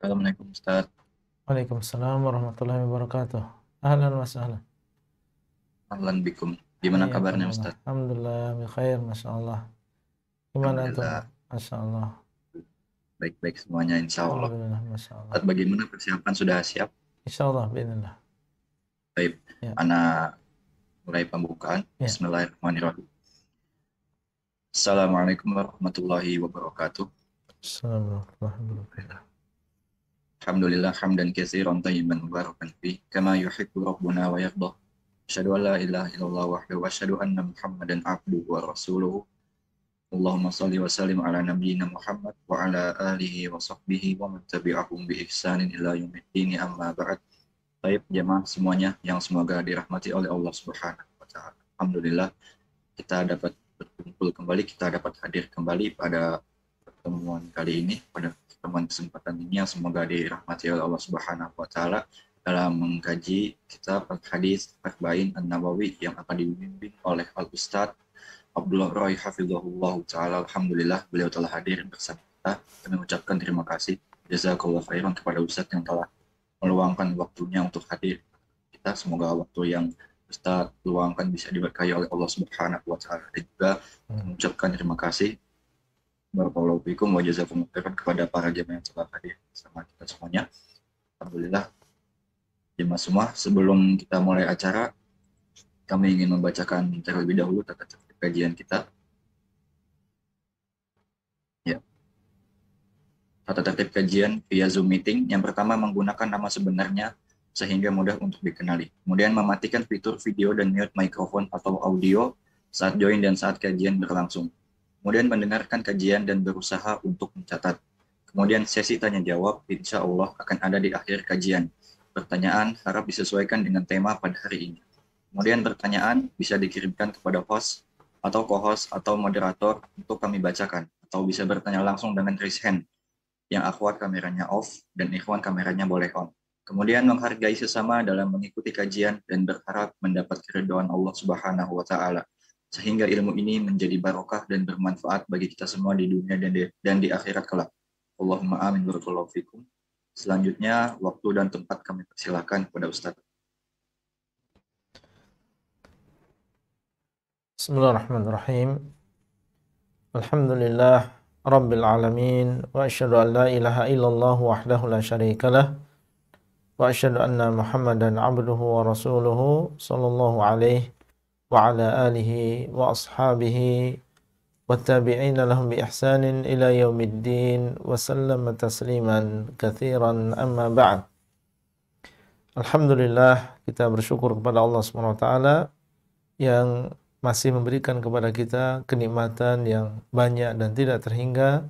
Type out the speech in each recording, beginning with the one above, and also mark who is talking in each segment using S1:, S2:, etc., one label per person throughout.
S1: Assalamualaikum Ustaz.
S2: Waalaikumsalam warahmatullahi wabarakatuh. Ahlan wa sahlan.
S1: Ahlan bikum. Gimana kabarnya
S2: Hayyakumullah.
S1: Ustaz?
S2: Alhamdulillah bi khair, Masya Allah. Gimana antum?
S1: Alhamdulillah
S2: Masya Allah.
S1: baik-baik semuanya insya Allah.
S2: Alhamdulillah, Masya Allah.
S1: Ustaz, bagaimana persiapan sudah siap?
S2: Insya Allah, bismillah.
S1: Baik,
S2: Ya,
S1: Ana mulai pembukaan.
S2: ya.
S1: Bismillahirrahmanirrahim. Assalamualaikum warahmatullahi wabarakatuh.
S2: Assalamualaikum warahmatullahi wabarakatuh.
S1: Alhamdulillah hamdan katsiran tayyiban mubarakan fi kama yuhibbu rabbuna wa yardah. Asyhadu an la ilaha illallah wahdahu wa asyhadu anna Muhammadan abduhu wa rasuluhu. Allahumma salli wa sallim ala nabiyyina Muhammad wa ala alihi wa sahbihi wa man tabi'ahum bi ihsanin ila yaumiddin amma ba'd. Baik jemaah semuanya yang semoga dirahmati oleh Allah Subhanahu wa taala. Alhamdulillah kita dapat berkumpul kembali, kita dapat hadir kembali pada pertemuan kali ini, pada pertemuan kesempatan ini yang semoga dirahmati oleh Allah Subhanahu wa taala dalam mengkaji kitab Al-Hadis Arba'in An-Nawawi yang akan dibimbing oleh Al-Ustaz Abdullah Roy Hafizahullah Ta'ala. Alhamdulillah beliau telah hadir bersama kita. Kami ucapkan terima kasih jazakallah khairan kepada Ustaz yang telah meluangkan waktunya untuk hadir kita. Semoga waktu yang Ustaz luangkan bisa diberkahi oleh Allah Subhanahu wa taala. Dan juga mengucapkan terima kasih barakallahu fikum wa jazakumullah khairan kepada para jemaah yang telah hadir bersama kita semuanya. Alhamdulillah jemaah semua, sebelum kita mulai acara kami ingin membacakan terlebih dahulu tata tertib kajian kita. Ya. Tata tertib kajian via Zoom meeting. Yang pertama, menggunakan nama sebenarnya sehingga mudah untuk dikenali. Kemudian mematikan fitur video dan mute mikrofon atau audio saat join dan saat kajian berlangsung. Kemudian mendengarkan kajian dan berusaha untuk mencatat. Kemudian sesi tanya jawab insya Allah akan ada di akhir kajian. Pertanyaan harap disesuaikan dengan tema pada hari ini. Kemudian pertanyaan bisa dikirimkan kepada host atau co-host atau moderator untuk kami bacakan. Atau bisa bertanya langsung dengan raise hand. Yang akhwat kameranya off dan ikhwan kameranya boleh on. Kemudian menghargai sesama dalam mengikuti kajian dan berharap mendapat keridhaan Allah Subhanahu wa taala. Sehingga ilmu ini menjadi barokah dan bermanfaat bagi kita semua di dunia dan di akhirat kelak. Allahumma amin barakallahu fikum. Selanjutnya waktu dan tempat kami persilakan kepada Ustaz.
S2: Bismillahirrahmanirrahim. Alhamdulillah Rabbil alamin. Wa asyhadu an la ilaha illallah wahdahu la syarikalah. Wa asyhadu anna Muhammadan abduhu wa rasuluhu sallallahu alaihi wa ala alihi wa ashabihi wa tabi'ina lahum bi ihsanin ila yaumiddin wa sallama tasliman katsiran amma ba'd. Alhamdulillah, kita bersyukur kepada Allah Subhanahu wa taala yang masih memberikan kepada kita kenikmatan yang banyak dan tidak terhingga,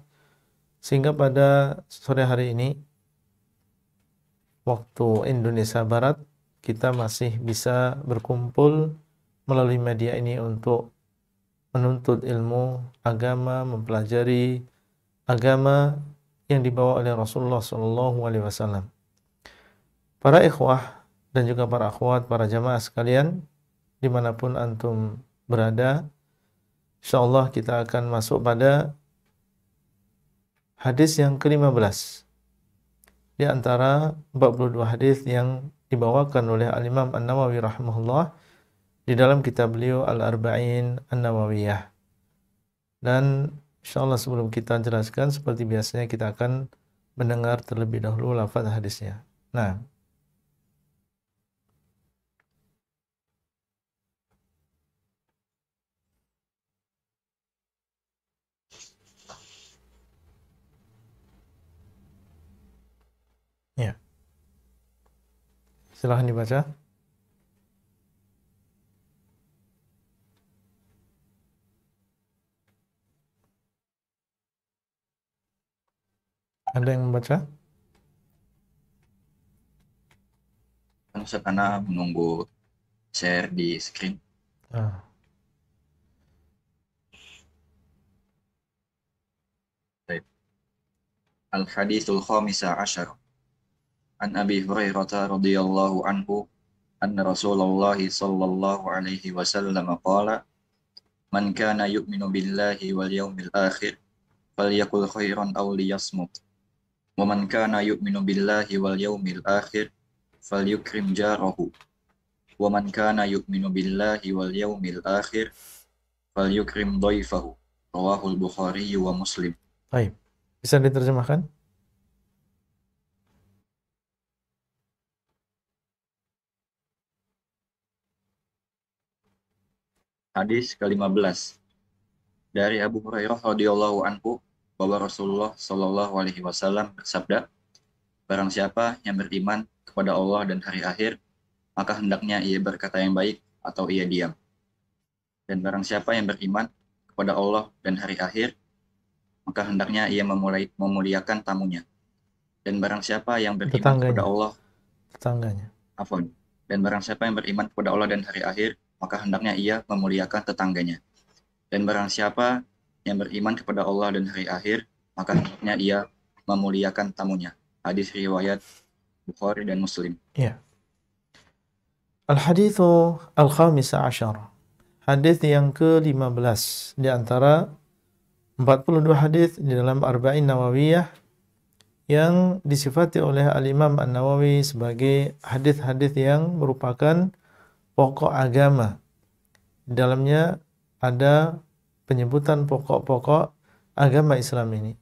S2: sehingga pada sore hari ini waktu Indonesia Barat kita masih bisa berkumpul melalui media ini untuk menuntut ilmu agama, mempelajari agama yang dibawa oleh Rasulullah SAW. Para ikhwah dan juga para akhwat, para jamaah sekalian, dimanapun antum berada, insyaallah kita akan masuk pada hadis yang ke-15 di antara 42 hadis yang dibawakan oleh Al-Imam An-Nawawi rahimahullah di dalam kitab beliau Al-Arba'in An-Nawawiyah. Dan insyaallah sebelum kita jelaskan, seperti biasanya kita akan mendengar terlebih dahulu lafaz hadisnya. Nah, ya, silahkan dibaca. Ada yang membaca?
S1: Ustaz Ana menunggu share di screen. Al-Hadithul Khamisa Asyar. An Abi Hurairah radhiyallahu anhu anna Rasulullah sallallahu alaihi wasallam qala man kana yu'minu billahi wal yawmil akhir falyakul khairan aw liyasmut. Wa man kana yu'minu billahi wal yaumil akhir falyukrim jarahu. Wa man kana yu'minu billahi wal yaumil akhir falyukrim dhaifahu. Rawahul Bukhari wa Muslim.
S2: Baik. Bisa diterjemahkan?
S1: Hadis ke-15 dari Abu Hurairah radhiyallahu anhu bahwa Rasulullah Shallallahu alaihi wasallam bersabda, barang siapa yang beriman kepada Allah dan hari akhir, maka hendaknya ia berkata yang baik atau ia diam. Dan barang siapa yang beriman kepada Allah dan hari akhir, maka hendaknya ia memuliakan tamunya. Dan barang siapa yang beriman kepada Allah,
S2: tetangganya.
S1: afwan. Dan barang siapa yang beriman kepada Allah dan hari akhir, maka hendaknya ia memuliakan tetangganya. Dan barang siapa yang beriman kepada Allah dan hari akhir, maka hendaknya ia memuliakan tamunya. Hadis riwayat Bukhari dan Muslim.
S2: Ya. Al-hadithu al-khamisa asyar. Hadis yang ke-15 di antara 42 hadis di dalam Arba'in Nawawiyah yang disifati oleh Al-Imam An-Nawawi sebagai hadis-hadis yang merupakan pokok agama. Di dalamnya ada penyebutan pokok-pokok agama Islam ini.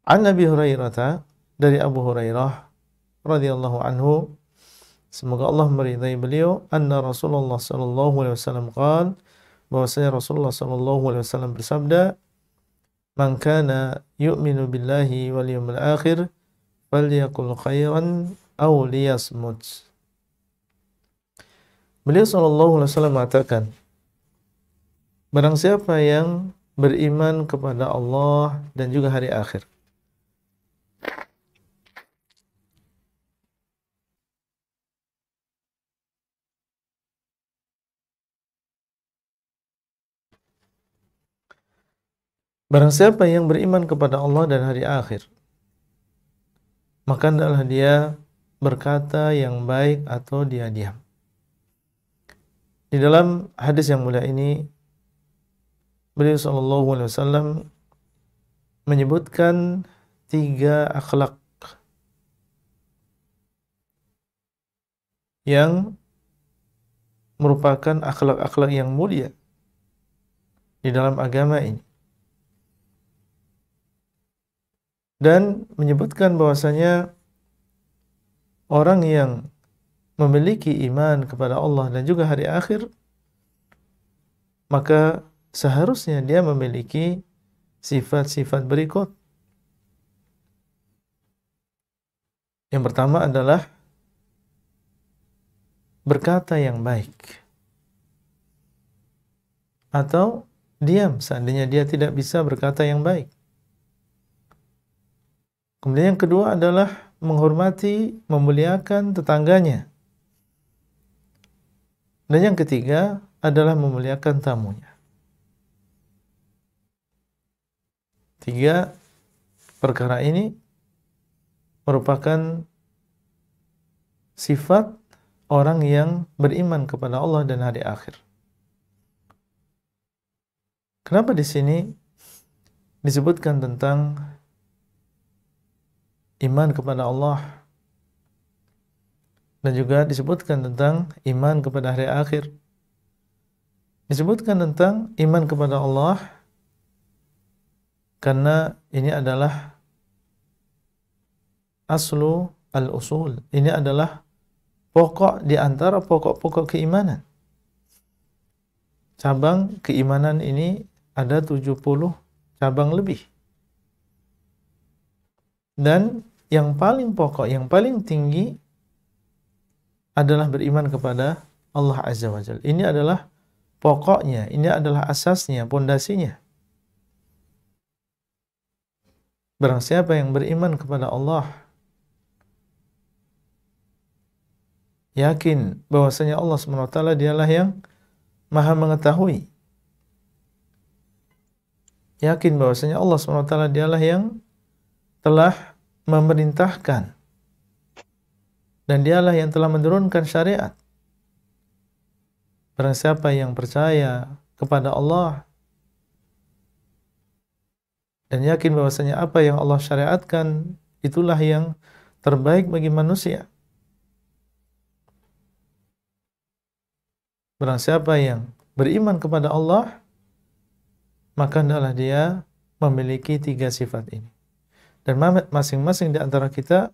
S2: An Abi Hurairah, dari Abu Hurairah radhiyallahu anhu, semoga Allah meridai beliau, anna Rasulullah sallallahu alaihi wasallam qala, bahwasanya Rasulullah sallallahu alaihi wasallam bersabda, man kana yu'minu billahi wal yawmil akhir falyaqul khairan aw liyasmut. Beliau sallallahu alaihi wasallam mengatakan, barang siapa yang beriman kepada Allah dan juga hari akhir, barang siapa yang beriman kepada Allah dan hari akhir, maka hendaklah dia berkata yang baik atau dia diam. Di dalam hadis yang mulia ini, beliau sallallahu alaihi wasallam menyebutkan 3 akhlak yang merupakan akhlak-akhlak yang mulia di dalam agama ini. Dan menyebutkan bahwasanya orang yang memiliki iman kepada Allah dan juga hari akhir, maka seharusnya dia memiliki sifat-sifat berikut. Yang pertama adalah berkata yang baik atau diam seandainya dia tidak bisa berkata yang baik. Kemudian yang kedua adalah menghormati, memuliakan tetangganya. Dan yang ketiga adalah memuliakan tamunya. 3 perkara ini merupakan sifat orang yang beriman kepada Allah dan hari akhir. Kenapa di sini disebutkan tentang iman kepada Allah dan juga disebutkan tentang iman kepada hari akhir? Disebutkan tentang iman kepada Allah karena ini adalah aslu al-usul. Ini adalah pokok di antara pokok-pokok keimanan. Cabang keimanan ini ada 70 cabang lebih. Dan yang paling pokok, yang paling tinggi adalah beriman kepada Allah Azza wa Jalla. Ini adalah pokoknya, ini adalah asasnya, pondasinya. Barang siapa yang beriman kepada Allah, yakin bahwasanya Allah SWT dialah yang maha mengetahui, yakin bahwasanya Allah SWT dialah yang telah memerintahkan dan dialah yang telah menurunkan syariat. Barang siapa yang percaya kepada Allah dan yakin bahwasanya apa yang Allah syariatkan itulah yang terbaik bagi manusia. Barang siapa yang beriman kepada Allah, maka hendaklah dia memiliki 3 sifat ini. Dan masing-masing di antara kita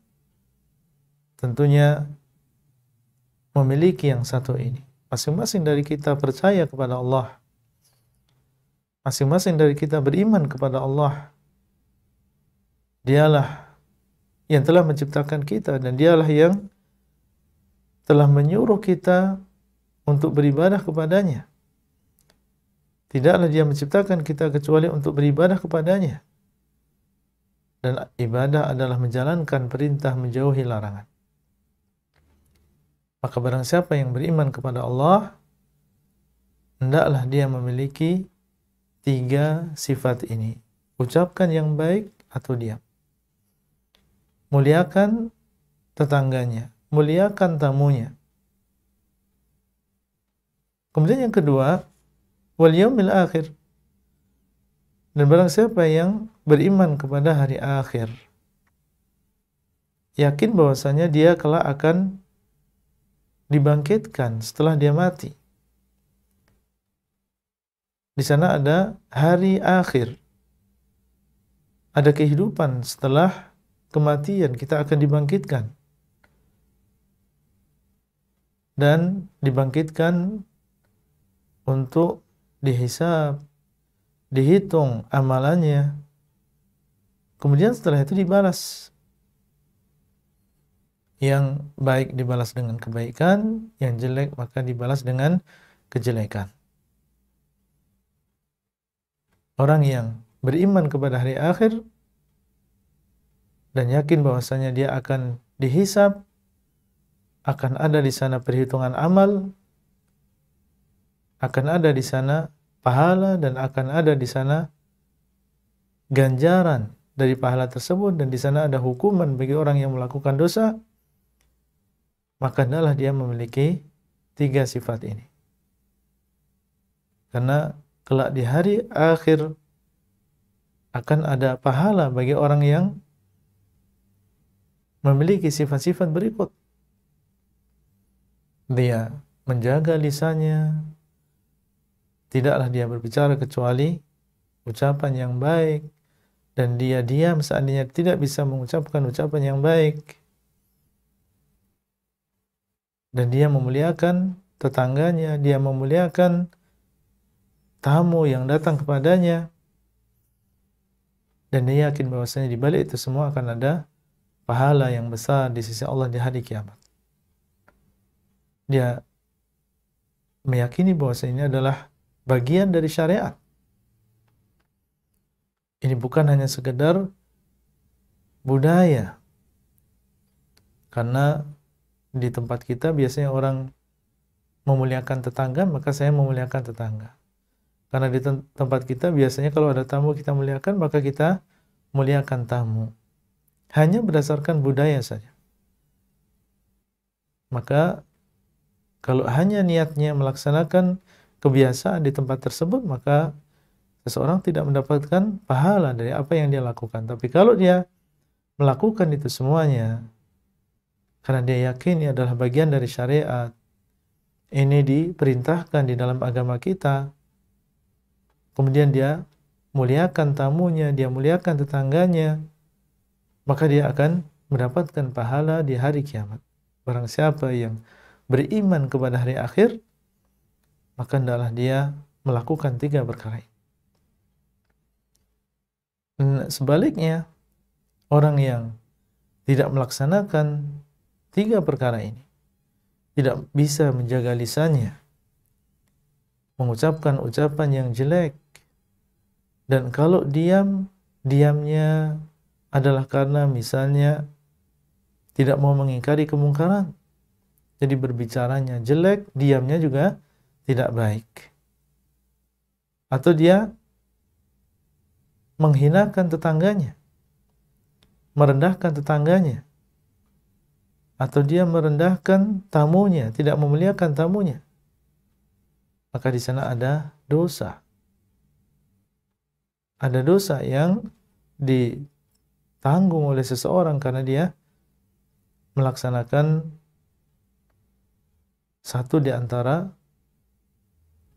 S2: tentunya memiliki yang satu ini. Masing-masing dari kita percaya kepada Allah. Masing-masing dari kita beriman kepada Allah. Dialah yang telah menciptakan kita dan dialah yang telah menyuruh kita untuk beribadah kepadanya. Tidaklah dia menciptakan kita kecuali untuk beribadah kepadanya. Dan ibadah adalah menjalankan perintah, menjauhi larangan. Maka barang siapa yang beriman kepada Allah, hendaklah dia memiliki 3 sifat ini. Ucapkan yang baik atau diam. Muliakan tetangganya, muliakan tamunya. Kemudian yang kedua, wal yaumil akhir. Dan barang siapa yang beriman kepada hari akhir, yakin bahwasanya dia kelak akan dibangkitkan setelah dia mati. Di sana ada hari akhir. Ada kehidupan setelah kematian, kita akan dibangkitkan. Dan dibangkitkan untuk dihisab, dihitung amalannya. Kemudian setelah itu dibalas. Yang baik dibalas dengan kebaikan, yang jelek maka dibalas dengan kejelekan. Orang yang beriman kepada hari akhir dan yakin bahwasanya dia akan dihisab, akan ada di sana perhitungan amal, akan ada di sana pahala dan akan ada di sana ganjaran dari pahala tersebut dan di sana ada hukuman bagi orang yang melakukan dosa, maka hendaklah dia memiliki 3 sifat ini. Karena kelak di hari akhir akan ada pahala bagi orang yang memiliki sifat-sifat berikut. Dia menjaga lisannya, tidaklah dia berbicara kecuali ucapan yang baik, dan dia diam seandainya tidak bisa mengucapkan ucapan yang baik. Dan dia memuliakan tetangganya, dia memuliakan tamu yang datang kepadanya. Dan dia yakin bahwasanya di balik itu semua akan ada pahala yang besar di sisi Allah di hari kiamat. Dia meyakini bahwasanya ini adalah bagian dari syariat. Ini bukan hanya sekedar budaya. Karena di tempat kita biasanya orang memuliakan tetangga, maka saya memuliakan tetangga. Karena di tempat kita biasanya kalau ada tamu kita muliakan, maka kita muliakan tamu. Hanya berdasarkan budaya saja. Maka kalau hanya niatnya melaksanakan kebiasaan di tempat tersebut, maka seseorang tidak mendapatkan pahala dari apa yang dia lakukan. Tapi kalau dia melakukan itu semuanya karena dia yakin ini adalah bagian dari syariat, ini diperintahkan di dalam agama kita, kemudian dia muliakan tamunya, dia muliakan tetangganya, maka dia akan mendapatkan pahala di hari kiamat. Barang siapa yang beriman kepada hari akhir, maka hendaklah dia melakukan 3 perkara ini. Sebaliknya, orang yang tidak melaksanakan 3 perkara ini, tidak bisa menjaga lisannya, mengucapkan ucapan yang jelek, dan kalau diamnya adalah karena misalnya tidak mau mengingkari kemungkaran, jadi berbicaranya jelek, diamnya juga tidak baik. Atau dia menghinakan tetangganya, merendahkan tetangganya, atau dia merendahkan tamunya, tidak memuliakan tamunya, maka di sana ada dosa. Ada dosa yang tanggung oleh seseorang karena dia melaksanakan satu di antara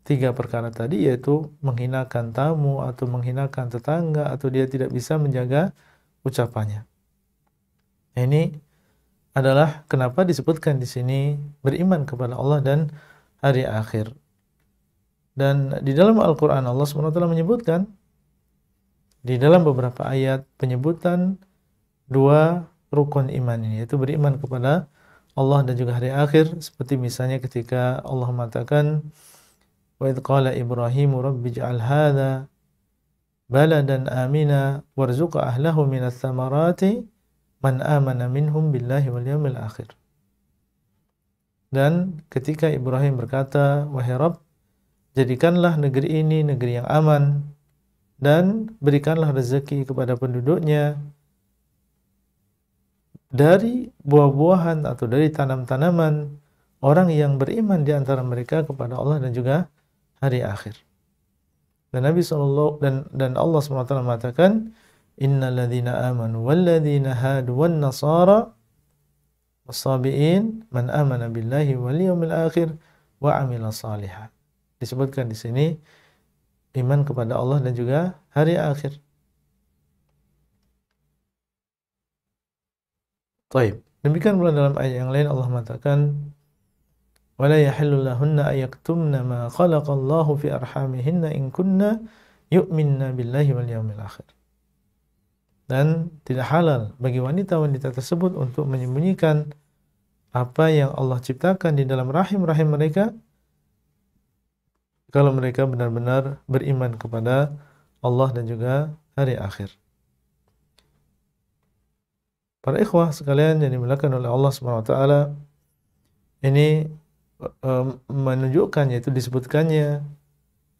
S2: tiga perkara tadi, yaitu menghinakan tamu atau menghinakan tetangga, atau dia tidak bisa menjaga ucapannya. Nah, ini adalah kenapa disebutkan di sini beriman kepada Allah dan hari akhir. Dan di dalam Al-Quran Allah SWT menyebutkan di dalam beberapa ayat penyebutan dua rukun iman ini, yaitu beriman kepada Allah dan juga hari akhir, seperti misalnya ketika Allah mengatakan wa idh qala Ibrahimu rabbi ij'al hadha baladan amina warzuq ahlahu minas thamarati man amana minhum billahi wal yawmil akhir. Dan ketika Ibrahim berkata, wahai Rabb, jadikanlah negeri ini negeri yang aman dan berikanlah rezeki kepada penduduknya dari buah-buahan atau dari tanam-tanaman orang yang beriman di antara mereka kepada Allah dan juga hari akhir. Dan Nabi SAW dan Allah SWT mengatakan, innal ladzina amanu wal ladzina hadu wan nasara was-sabiin man amana billahi wal yawmil akhir wa amila shalihan. Disebutkan di sini iman kepada Allah dan juga hari akhir. Taib. Demikian pula dalam ayat yang lain Allah mengatakan wala yahillu lahunna ayaktumna ma khalaqallahu fi arhamihinna in kunna yu'minna billahi wal yawmil akhir. Dan tidak halal bagi wanita-wanita tersebut untuk menyembunyikan apa yang Allah ciptakan di dalam rahim-rahim mereka kalau mereka benar-benar beriman kepada Allah dan juga hari akhir. Para ikhwah sekalian yang dimuliakan oleh Allah SWT, ini menunjukkan, yaitu disebutkannya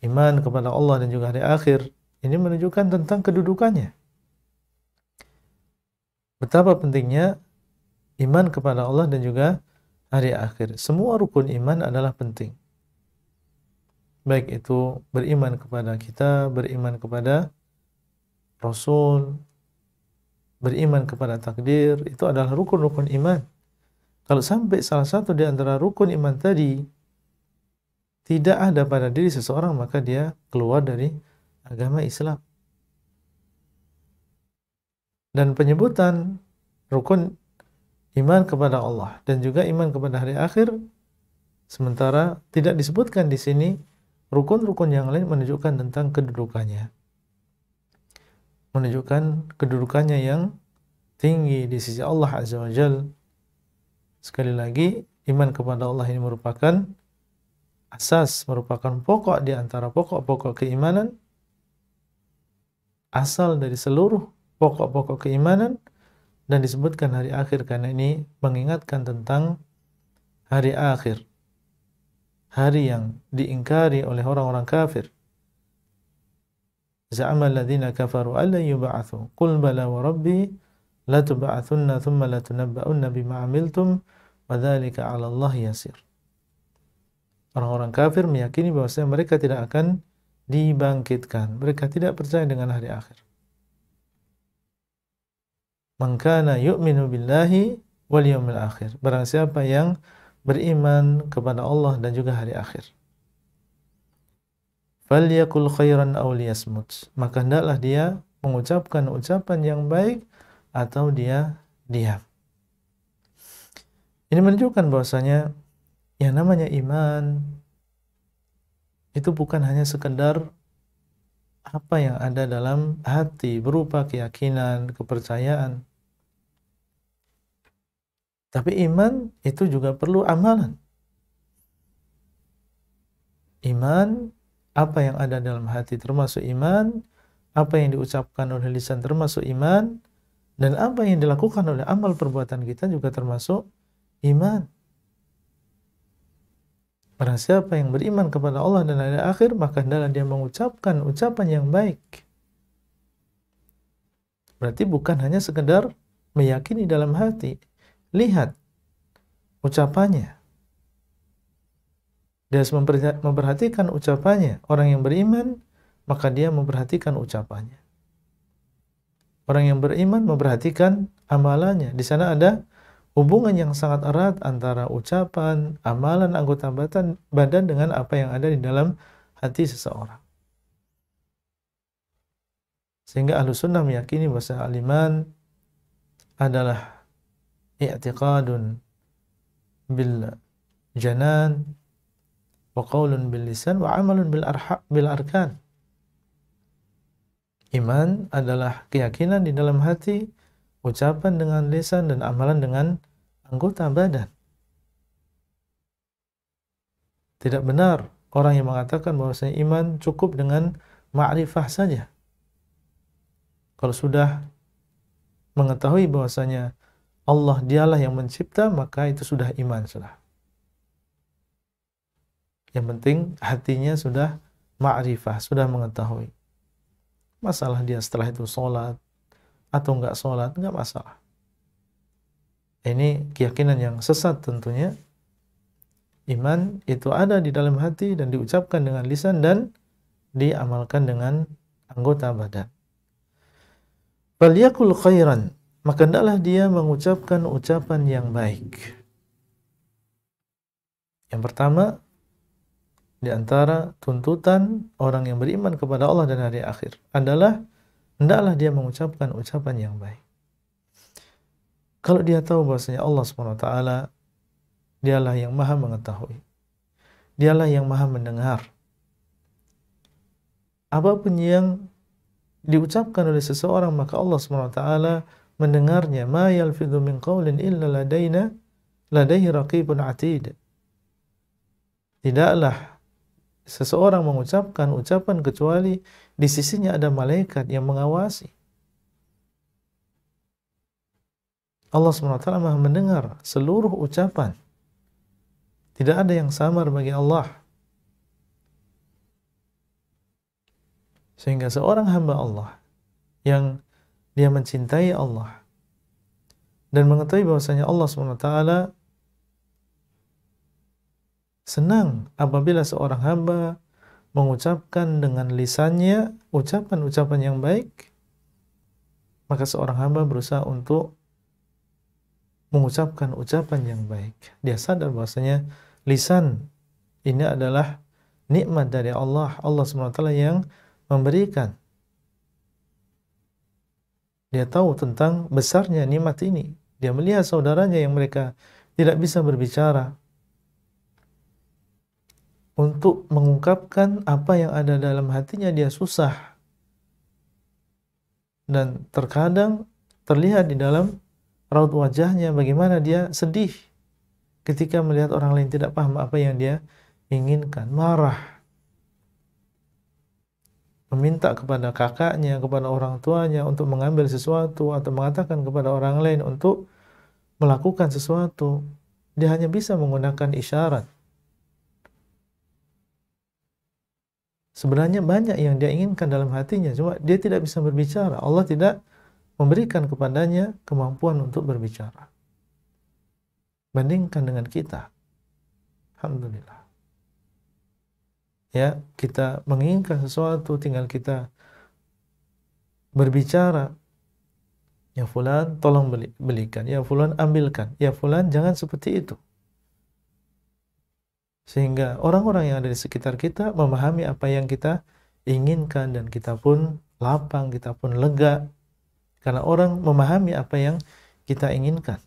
S2: iman kepada Allah dan juga hari akhir, ini menunjukkan tentang kedudukannya. Betapa pentingnya iman kepada Allah dan juga hari akhir. Semua rukun iman adalah penting. Baik itu beriman kepada kita, beriman kepada Rasul, beriman kepada takdir, itu adalah rukun-rukun iman. Kalau sampai salah satu di antara rukun iman tadi tidak ada pada diri seseorang, maka dia keluar dari agama Islam. Dan penyebutan rukun iman kepada Allah dan juga iman kepada hari akhir, sementara tidak disebutkan di sini rukun-rukun yang lain, menunjukkan tentang kedudukannya. Menunjukkan kedudukannya yang tinggi di sisi Allah Azza wa Jalla. Sekali lagi, iman kepada Allah ini merupakan asas, merupakan pokok di antara pokok-pokok keimanan, asal dari seluruh pokok-pokok keimanan, dan disebutkan hari akhir karena ini mengingatkan tentang hari akhir, hari yang diingkari oleh orang-orang kafir. Za'amal ladzina kafaru alla yub'atsu qul bala wa rabbi la tub'atsunna thumma la tunabba'unna bima 'amiltum wa dzalika 'ala Allah yasir. Orang-orang kafir meyakini bahwasanya mereka tidak akan dibangkitkan. Mereka tidak percaya dengan hari akhir. Man kana yu'minu billahi wal yawmil akhir. Barang siapa yang beriman kepada Allah dan juga hari akhir, falyakul khairan aw liyasmut, maka hendaklah dia mengucapkan ucapan yang baik atau dia diam. Ini menunjukkan bahwasanya yang namanya iman itu bukan hanya sekedar apa yang ada dalam hati berupa keyakinan, kepercayaan. Tapi iman itu juga perlu amalan. Iman, apa yang ada dalam hati termasuk iman, apa yang diucapkan oleh lisan termasuk iman, dan apa yang dilakukan oleh amal perbuatan kita juga termasuk iman. Barang siapa yang beriman kepada Allah dan hari akhir, maka hendaklah dia mengucapkan ucapan yang baik. Berarti bukan hanya sekedar meyakini dalam hati. Lihat ucapannya. Dia harus memperhatikan ucapannya. Orang yang beriman, maka dia memperhatikan ucapannya. Orang yang beriman memperhatikan amalannya. Di sana ada hubungan yang sangat erat antara ucapan, amalan, anggota badan dengan apa yang ada di dalam hati seseorang. Sehingga Ahlus Sunnah meyakini bahwa al-iman adalah i'tiqadun bil janan wa qaulun bil lisan wa amalun bil arkan. Iman adalah keyakinan di dalam hati, ucapan dengan lisan, dan amalan dengan anggota badan. Tidak benar orang yang mengatakan bahwasanya iman cukup dengan ma'rifah saja. Kalau sudah mengetahui bahwasanya Allah dialah yang mencipta, maka itu sudah iman sudah. Yang penting hatinya sudah ma'rifah, sudah mengetahui. Masalah dia setelah itu sholat atau enggak sholat, enggak masalah. Ini keyakinan yang sesat tentunya. Iman itu ada di dalam hati dan diucapkan dengan lisan dan diamalkan dengan anggota badan. Falyakul khairan, maka hendaklah dia mengucapkan ucapan yang baik. Yang pertama, di antara tuntutan orang yang beriman kepada Allah dan hari akhir adalah hendaklah dia mengucapkan ucapan yang baik. Kalau dia tahu bahwasanya Allah SWT dialah yang maha mengetahui, dialah yang maha mendengar, apapun yang diucapkan oleh seseorang maka Allah SWT mendengarnya. Ma yalfidhu min qawlin illa ladaihi raqibun atid. Tidaklah seseorang mengucapkan ucapan kecuali di sisinya ada malaikat yang mengawasi. Allah SWT maha mendengar seluruh ucapan. Tidak ada yang samar bagi Allah. Sehingga seorang hamba Allah yang dia mencintai Allah dan mengetahui bahwasanya Allah SWT senang apabila seorang hamba mengucapkan dengan lisannya ucapan-ucapan yang baik, maka seorang hamba berusaha untuk mengucapkan ucapan yang baik. Dia sadar bahwasanya lisan ini adalah nikmat dari Allah. Allah SWT yang memberikan. Dia tahu tentang besarnya nikmat ini. Dia melihat saudaranya yang mereka tidak bisa berbicara, untuk mengungkapkan apa yang ada dalam hatinya dia susah. Dan terkadang terlihat di dalam raut wajahnya bagaimana dia sedih ketika melihat orang lain tidak paham apa yang dia inginkan, marah, meminta kepada kakaknya, kepada orang tuanya untuk mengambil sesuatu atau mengatakan kepada orang lain untuk melakukan sesuatu. Dia hanya bisa menggunakan isyarat. Sebenarnya banyak yang dia inginkan dalam hatinya, cuma dia tidak bisa berbicara. Allah tidak memberikan kepadanya kemampuan untuk berbicara. Bandingkan dengan kita. Alhamdulillah. Ya, kita menginginkan sesuatu, tinggal kita berbicara. Ya fulan, tolong belikan. Ya fulan, ambilkan. Ya fulan, jangan seperti itu. Sehingga orang-orang yang ada di sekitar kita memahami apa yang kita inginkan dan kita pun lapang, kita pun lega. Karena orang memahami apa yang kita inginkan.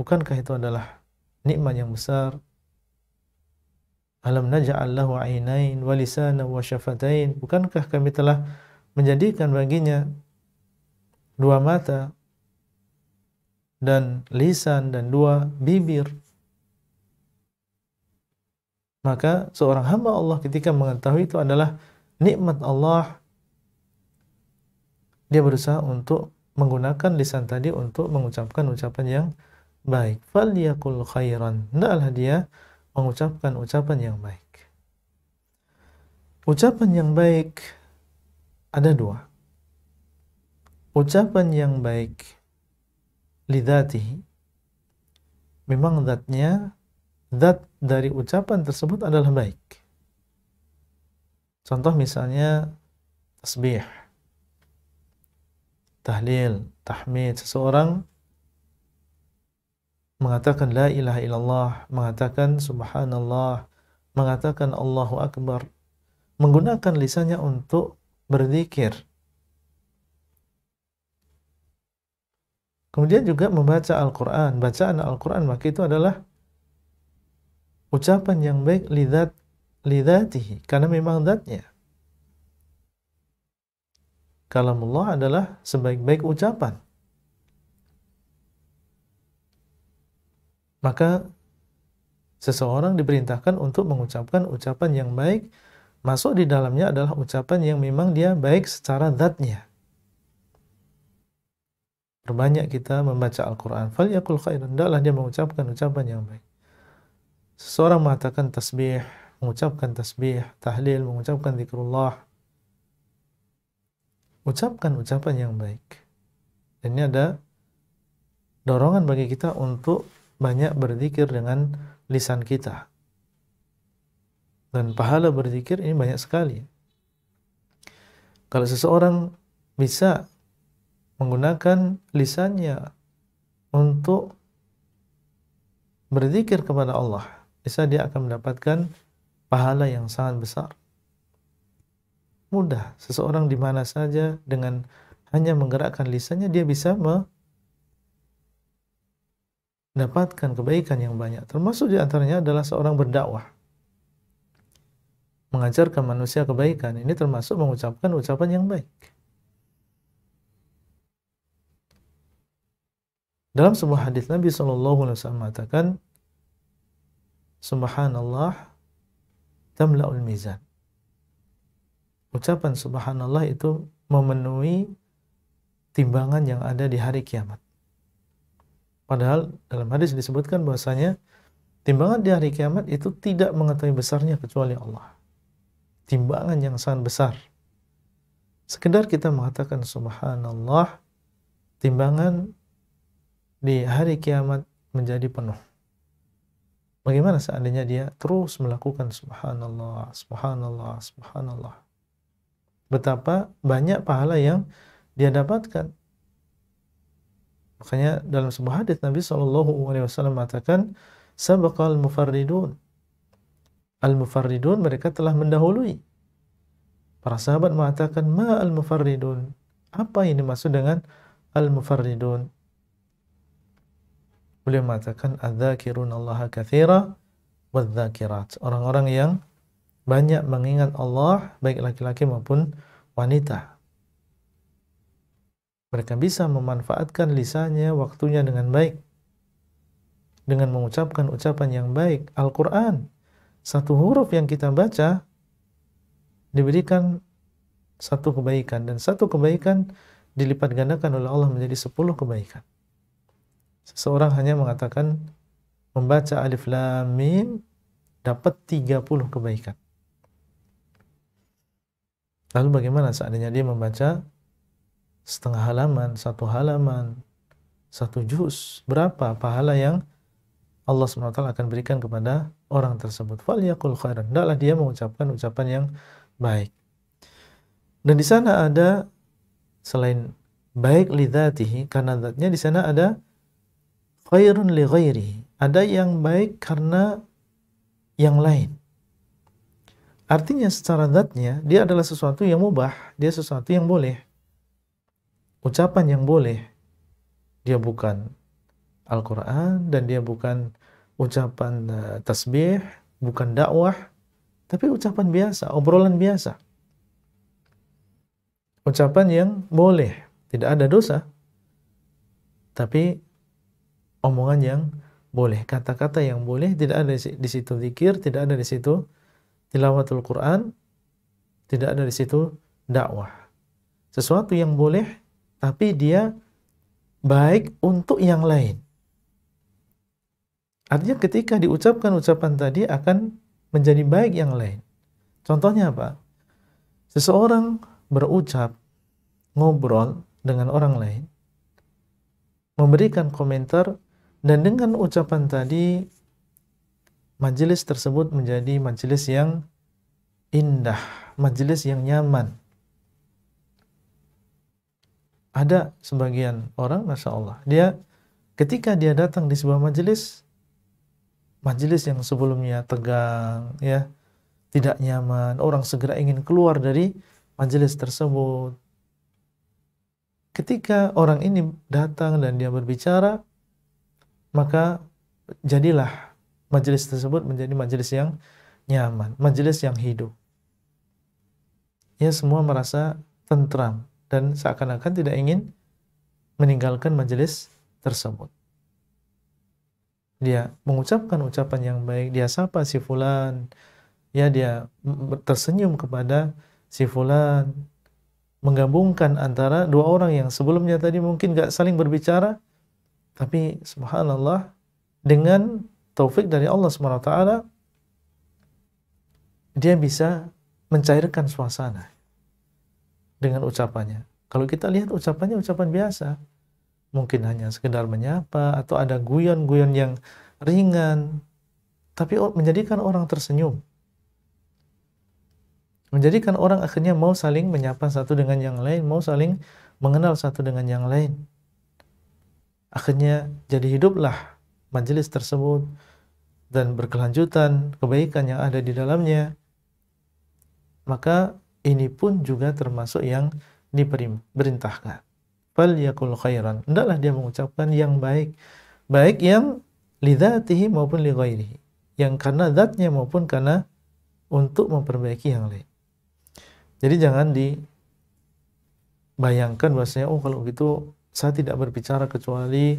S2: Bukankah itu adalah nikmat yang besar? Alam naj'al lahu 'ainain wa lisanan wa syafatain. Bukankah kami telah menjadikan baginya dua mata dan lisan dan dua bibir? Maka seorang hamba Allah ketika mengetahui itu adalah nikmat Allah, dia berusaha untuk menggunakan lisan tadi untuk mengucapkan ucapan yang baik. Falyakul khairan. Hendaklah dia mengucapkan ucapan yang baik. Ucapan yang baik ada dua. Ucapan yang baik lidzatihi, memang zat dari ucapan tersebut adalah baik. Contoh misalnya tasbih. tahlil, tahmid, seseorang mengatakan la ilaha illallah, mengatakan subhanallah, mengatakan Allahu Akbar, menggunakan lisannya untuk berzikir. Kemudian juga membaca Al-Quran. Bacaan Al-Quran maka itu adalah ucapan yang baik lidatihi, karena memang zatnya. Kalamullah adalah sebaik-baik ucapan. Maka seseorang diperintahkan untuk mengucapkan ucapan yang baik. Masuk di dalamnya adalah ucapan yang memang dia baik secara zatnya. Perbanyak kita membaca Al-Quran. Falyakul khairan. Hendaklah dia mengucapkan ucapan yang baik. Seseorang mengatakan tasbih, mengucapkan tasbih, tahlil, mengucapkan zikrullah. Ucapkan ucapan yang baik. Dan ini ada dorongan bagi kita untuk banyak berzikir dengan lisan kita. Dan pahala berzikir ini banyak sekali. Kalau seseorang bisa menggunakan lisannya untuk berzikir kepada Allah, bisa dia akan mendapatkan pahala yang sangat besar. Mudah, seseorang di mana saja dengan hanya menggerakkan lisannya dia bisa mendapatkan kebaikan yang banyak. Termasuk di antaranya adalah seorang berdakwah, mengajarkan manusia kebaikan. Ini termasuk mengucapkan ucapan yang baik. Dalam sebuah hadis Nabi SAW mengatakan, Subhanallah tamla'ul mizan. Ucapan subhanallah itu memenuhi timbangan yang ada di hari kiamat. Padahal dalam hadis disebutkan bahwasanya timbangan di hari kiamat itu tidak mengetahui besarnya kecuali Allah. Timbangan yang sangat besar. Sekedar kita mengatakan subhanallah, timbangan di hari kiamat menjadi penuh. Bagaimana seandainya dia terus melakukan subhanallah, subhanallah, subhanallah? Betapa banyak pahala yang dia dapatkan. Makanya dalam sebuah hadis Nabi SAW mengatakan, sabaqal mufarridun. Al-mufarridun, mereka telah mendahului. Para sahabat mengatakan, ma al-mufarridun? Apa yang dimaksud dengan al-mufarridun? Beliau mengatakan, adzakirun Allah katsira wadzakirat. Orang-orang yang banyak mengingat Allah, baik laki-laki maupun wanita. Mereka bisa memanfaatkan lisannya, waktunya dengan baik, dengan mengucapkan ucapan yang baik. Al-Quran, satu huruf yang kita baca diberikan satu kebaikan, dan satu kebaikan dilipat gandakan oleh Allah menjadi 10 kebaikan. Seseorang hanya mengatakan membaca alif lam mim dapat 30 kebaikan. Lalu bagaimana seandainya dia membaca setengah halaman, satu halaman, satu juz? Berapa pahala yang Allah SWT akan berikan kepada orang tersebut? Falyakul khairan. Hendaklah dia mengucapkan ucapan yang baik. Dan di sana ada, selain baik lidzatihi, karena zatnya, di sana ada khairun li ghairihi. Ada yang baik karena yang lain. Artinya secara zatnya dia adalah sesuatu yang mubah, dia sesuatu yang boleh. Ucapan yang boleh. Dia bukan Al-Quran, dan dia bukan ucapan tasbih, bukan dakwah, tapi ucapan biasa, obrolan biasa. Ucapan yang boleh, tidak ada dosa, tapi omongan yang boleh, kata-kata yang boleh, tidak ada di situ zikir, tidak ada di situ tilawatul Quran, tidak ada di situ dakwah. Sesuatu yang boleh, tapi dia baik untuk yang lain. Artinya ketika diucapkan ucapan tadi akan menjadi baik yang lain. Contohnya apa? Seseorang berucap, ngobrol dengan orang lain, memberikan komentar, dan dengan ucapan tadi majelis tersebut menjadi majelis yang indah, majelis yang nyaman. Ada sebagian orang, Masya Allah, dia ketika dia datang di sebuah majelis yang sebelumnya tegang, ya, tidak nyaman, orang segera ingin keluar dari majelis tersebut. Ketika orang ini datang dan dia berbicara, maka jadilah majelis tersebut menjadi majelis yang nyaman, majelis yang hidup. Ya, semua merasa tentram dan seakan-akan tidak ingin meninggalkan majelis tersebut. Dia mengucapkan ucapan yang baik, dia sapa si fulan, ya, dia tersenyum kepada si fulan, menggabungkan antara dua orang yang sebelumnya tadi mungkin gak saling berbicara, tapi subhanallah dengan taufik dari Allah SWT dia bisa mencairkan suasana dengan ucapannya. Kalau kita lihat ucapannya ucapan biasa, mungkin hanya sekedar menyapa atau ada guyon-guyon yang ringan, tapi menjadikan orang tersenyum, menjadikan orang akhirnya mau saling menyapa satu dengan yang lain, mau saling mengenal satu dengan yang lain. Akhirnya jadi hiduplah majelis tersebut dan berkelanjutan kebaikan yang ada di dalamnya. Maka ini pun juga termasuk yang diperintahkan. Fal yakul khairan, hendaklah dia mengucapkan yang baik, baik yang lidzatihi maupun li ghairihi, yang karena zatnya maupun karena untuk memperbaiki yang lain. Jadi jangan dibayangkan bahwasanya kalau gitu saya tidak berbicara kecuali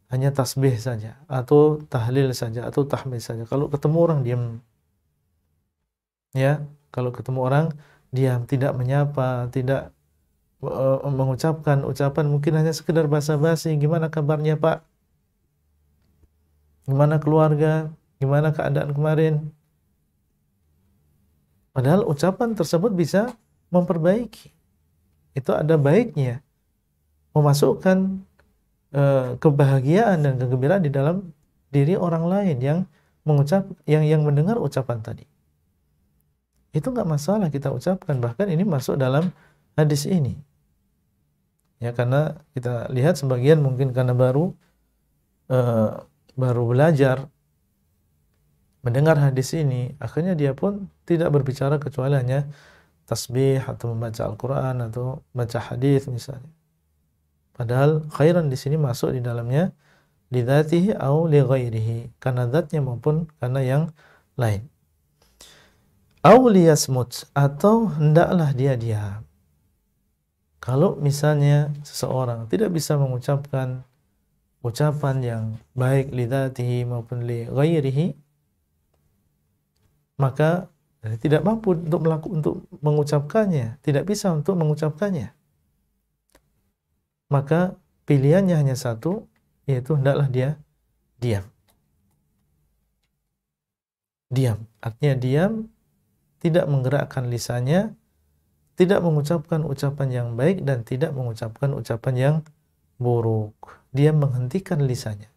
S2: hanya tasbih saja atau tahlil saja atau tahmid saja. Kalau ketemu orang diam, ya, kalau ketemu orang diam, tidak menyapa, tidak mengucapkan ucapan mungkin hanya sekedar basa-basi, gimana kabarnya Pak, gimana keluarga, gimana keadaan kemarin. Padahal ucapan tersebut bisa memperbaiki, itu ada baiknya, memasukkan kebahagiaan dan kegembiraan di dalam diri orang lain yang mendengar ucapan tadi. Itu nggak masalah kita ucapkan, bahkan ini masuk dalam hadis ini. Ya, karena kita lihat sebagian mungkin karena baru belajar mendengar hadis ini, akhirnya dia pun tidak berbicara kecuali hanya tasbih atau membaca Al-Quran atau baca hadis misalnya. Padahal khairan di sini masuk di dalamnya lidzatihi au li ghairihi, karena zatnya maupun karena yang lain. Au liyasmut, atau hendaklah dia diam. Kalau misalnya seseorang tidak bisa mengucapkan ucapan yang baik lidzatihi maupun li ghairihi, maka tidak mampu untuk mengucapkannya, tidak bisa untuk mengucapkannya, maka pilihannya hanya satu, yaitu hendaklah dia diam. Diam, artinya diam, tidak menggerakkan lisannya, tidak mengucapkan ucapan yang baik dan tidak mengucapkan ucapan yang buruk. Dia menghentikan lisannya.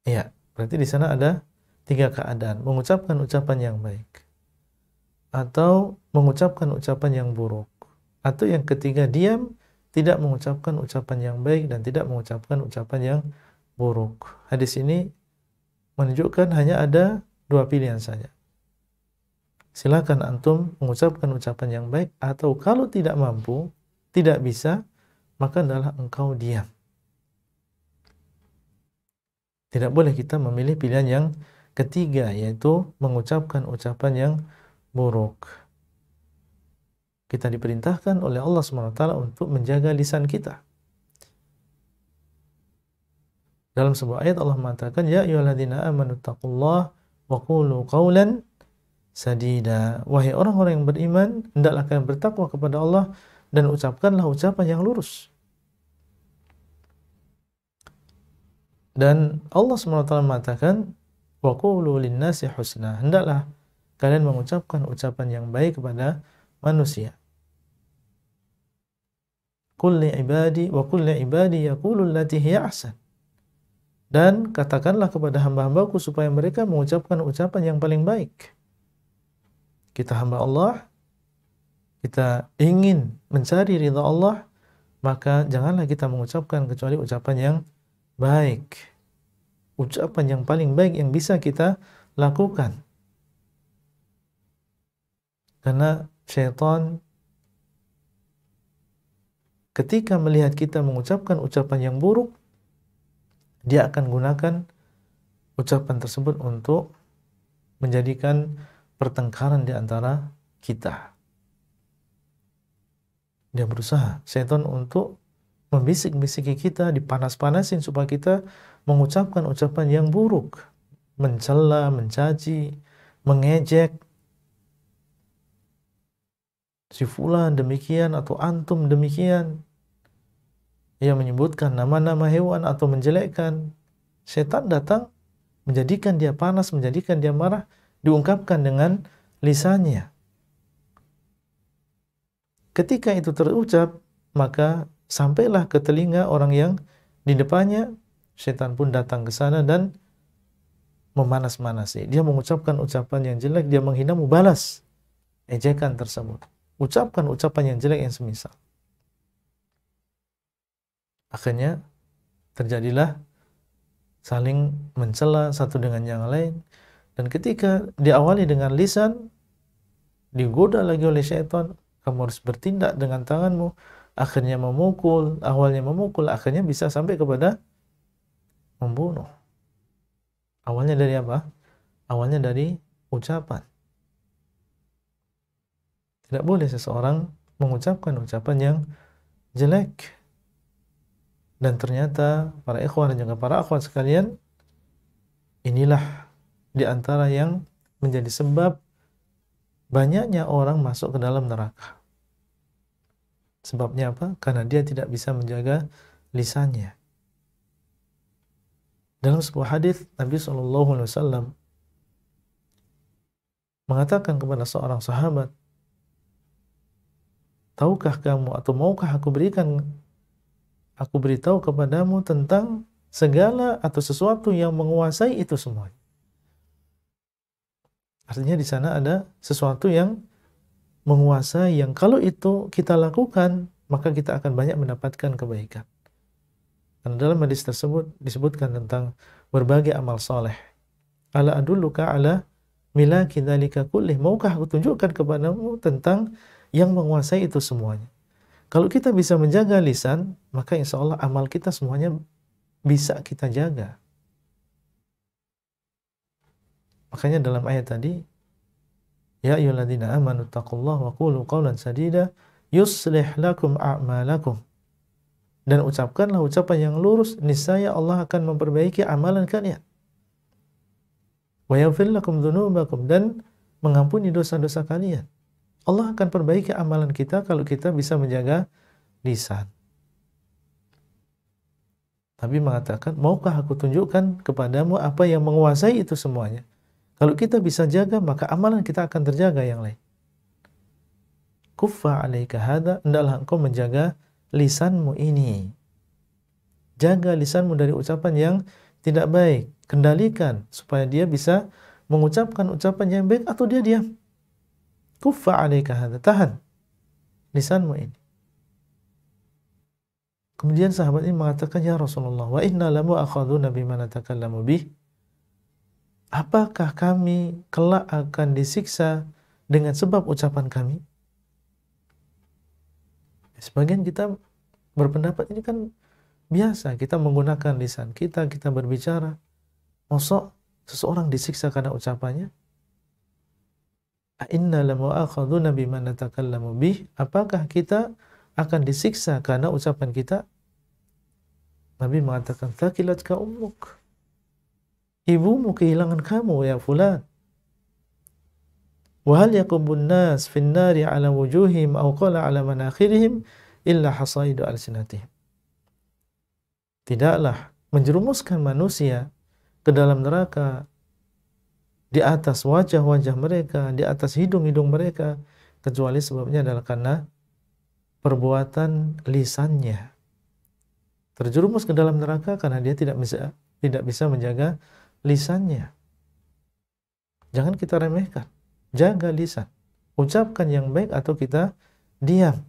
S2: Ya, berarti di sana ada 3 keadaan: mengucapkan ucapan yang baik, atau mengucapkan ucapan yang buruk, atau yang ketiga diam, tidak mengucapkan ucapan yang baik dan tidak mengucapkan ucapan yang buruk. Hadis ini menunjukkan hanya ada 2 pilihan saja. Silakan antum mengucapkan ucapan yang baik, atau kalau tidak mampu, tidak bisa, maka adalah engkau diam. Tidak boleh kita memilih pilihan yang ketiga, yaitu mengucapkan ucapan yang buruk. Kita diperintahkan oleh Allah SWT untuk menjaga lisan kita. Dalam sebuah ayat Allah mengatakan, ya ayyuhalladzina amanu taqullaha wa qulu qawlan sadida. Wahai orang-orang yang beriman, hendaklah kalian bertakwa kepada Allah dan ucapkanlah ucapan yang lurus. Dan Allah SWT mengatakan, wa qulu linnasi husna. Hendaklah kalian mengucapkan ucapan yang baik kepada manusia. Qul li ibadi wa qul li ibadi yaqulu allati hiya ahsan. Dan katakanlah kepada hamba-hambaku supaya mereka mengucapkan ucapan yang paling baik. Kita hamba Allah, kita ingin mencari ridha Allah, maka janganlah kita mengucapkan kecuali ucapan yang baik. Ucapan yang paling baik yang bisa kita lakukan. Karena syaitan ketika melihat kita mengucapkan ucapan yang buruk, dia akan gunakan ucapan tersebut untuk menjadikan pertengkaran di antara kita. Dia berusaha, syaitan, untuk membisik-bisiki kita, dipanas-panasin supaya kita mengucapkan ucapan yang buruk, mencela, mencaci, mengejek. Si fulan demikian atau antum demikian. Ia menyebutkan nama-nama hewan atau menjelekkan. Syaitan datang menjadikan dia panas, menjadikan dia marah, diungkapkan dengan lisannya. Ketika itu terucap, maka sampailah ke telinga orang yang di depannya, syaitan pun datang ke sana dan memanas-manasi. Dia mengucapkan ucapan yang jelek, dia menghinamu, balas ejekan tersebut. Ucapkan ucapan yang jelek yang semisal. Akhirnya terjadilah saling mencela satu dengan yang lain. Dan ketika diawali dengan lisan, digoda lagi oleh syaitan, kamu harus bertindak dengan tanganmu, akhirnya memukul, awalnya memukul, akhirnya bisa sampai kepada membunuh. Awalnya dari apa? Awalnya dari ucapan. Tidak boleh seseorang mengucapkan ucapan yang jelek. Dan ternyata para ikhwan dan juga para akhwat sekalian, inilah di antara yang menjadi sebab banyaknya orang masuk ke dalam neraka. Sebabnya apa? Karena dia tidak bisa menjaga lisannya. Dalam sebuah hadis Nabi SAW mengatakan kepada seorang sahabat, tahukah kamu atau maukah aku beritahu kepadamu tentang segala atau sesuatu yang menguasai itu semua. Artinya di sana ada sesuatu yang menguasai, yang kalau itu kita lakukan, maka kita akan banyak mendapatkan kebaikan. Karena dalam hadis tersebut disebutkan tentang berbagai amal soleh. Ala adulluka ala milaki dzalika kullih. Maukah aku tunjukkan kepadamu tentang yang menguasai itu semuanya. Kalau kita bisa menjaga lisan, maka insya Allah amal kita semuanya bisa kita jaga. Makanya dalam ayat tadi, ya ayyuhalladzina amanu taqullaha wa qulu qawlan sadida yuslih lakum a'malakum. Dan ucapkanlah ucapan yang lurus, niscaya Allah akan memperbaiki amalan kalian. Wa yaghfir lakum dzunubakum, dan mengampuni dosa-dosa kalian. Allah akan perbaiki amalan kita kalau kita bisa menjaga lisan. Nabi mengatakan, maukah aku tunjukkan kepadamu apa yang menguasai itu semuanya? Kalau kita bisa jaga, maka amalan kita akan terjaga yang lain. Kuffa alaika hadza, hendaklah engkau menjaga lisanmu ini. Jaga lisanmu dari ucapan yang tidak baik. Kendalikan supaya dia bisa mengucapkan ucapan yang baik atau dia diam. Kuffa alaika hadza, tahan lisanmu ini. Kemudian sahabat ini mengatakan, ya Rasulullah, wa inna lamu akhaduna bima natakallamu bih. Apakah kami kelak akan disiksa dengan sebab ucapan kami? Sebagian kita berpendapat ini kan biasa, kita menggunakan lisan kita, kita berbicara. Mosok seseorang disiksa karena ucapannya? Inna lamu'akhaduna bima natakallamu bih. Apakah kita akan disiksa karena ucapan kita? Nabi mengatakan, thaqilatka ummuk. Ibumu kehilangan kamu ya fulan. Wa hal yakubun nas fin nari ala wujuhim aw qala ala manakhirihim illa hasaidu alsinatihim. Tidaklah menjerumuskan manusia ke dalam neraka di atas wajah-wajah mereka, di atas hidung-hidung mereka, kecuali sebabnya adalah karena perbuatan lisannya. Terjerumus ke dalam neraka karena dia tidak bisa menjaga lisannya. Jangan kita remehkan. Jaga lisan. Ucapkan yang baik atau kita diam.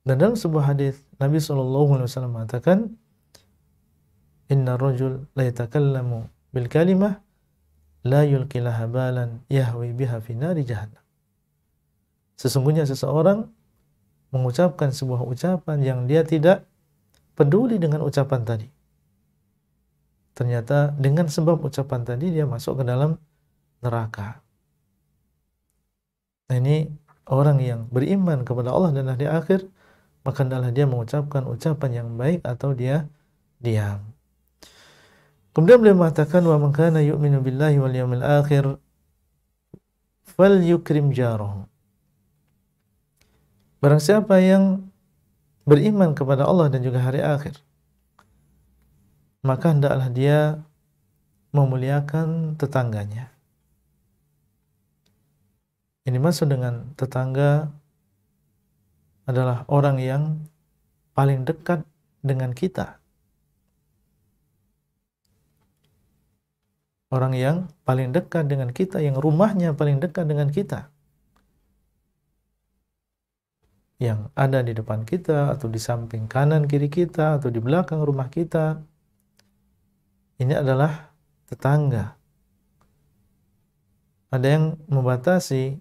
S2: Dan dalam sebuah hadis Nabi SAW mengatakan, inna rajul la yatakallamu bil kalimah la yulqi laha balan yahwi biha fi nari jahannam. Sesungguhnya seseorang mengucapkan sebuah ucapan yang dia tidak peduli dengan ucapan tadi. Ternyata dengan sebab ucapan tadi dia masuk ke dalam neraka. Nah, ini orang yang beriman kepada Allah dan hari akhir, maka adalah dia mengucapkan ucapan yang baik atau dia diam. Kemudian beliau mengatakan, wa man kana yu'minu billahi wal yawmil akhir falyukrim jarahu. Barang siapa yang beriman kepada Allah dan juga hari akhir, maka hendaklah dia memuliakan tetangganya. Ini maksud dengan tetangga adalah orang yang paling dekat dengan kita. Orang yang paling dekat dengan kita, yang rumahnya paling dekat dengan kita. Yang ada di depan kita, atau di samping kanan kiri kita, atau di belakang rumah kita. Ini adalah tetangga. Ada yang membatasi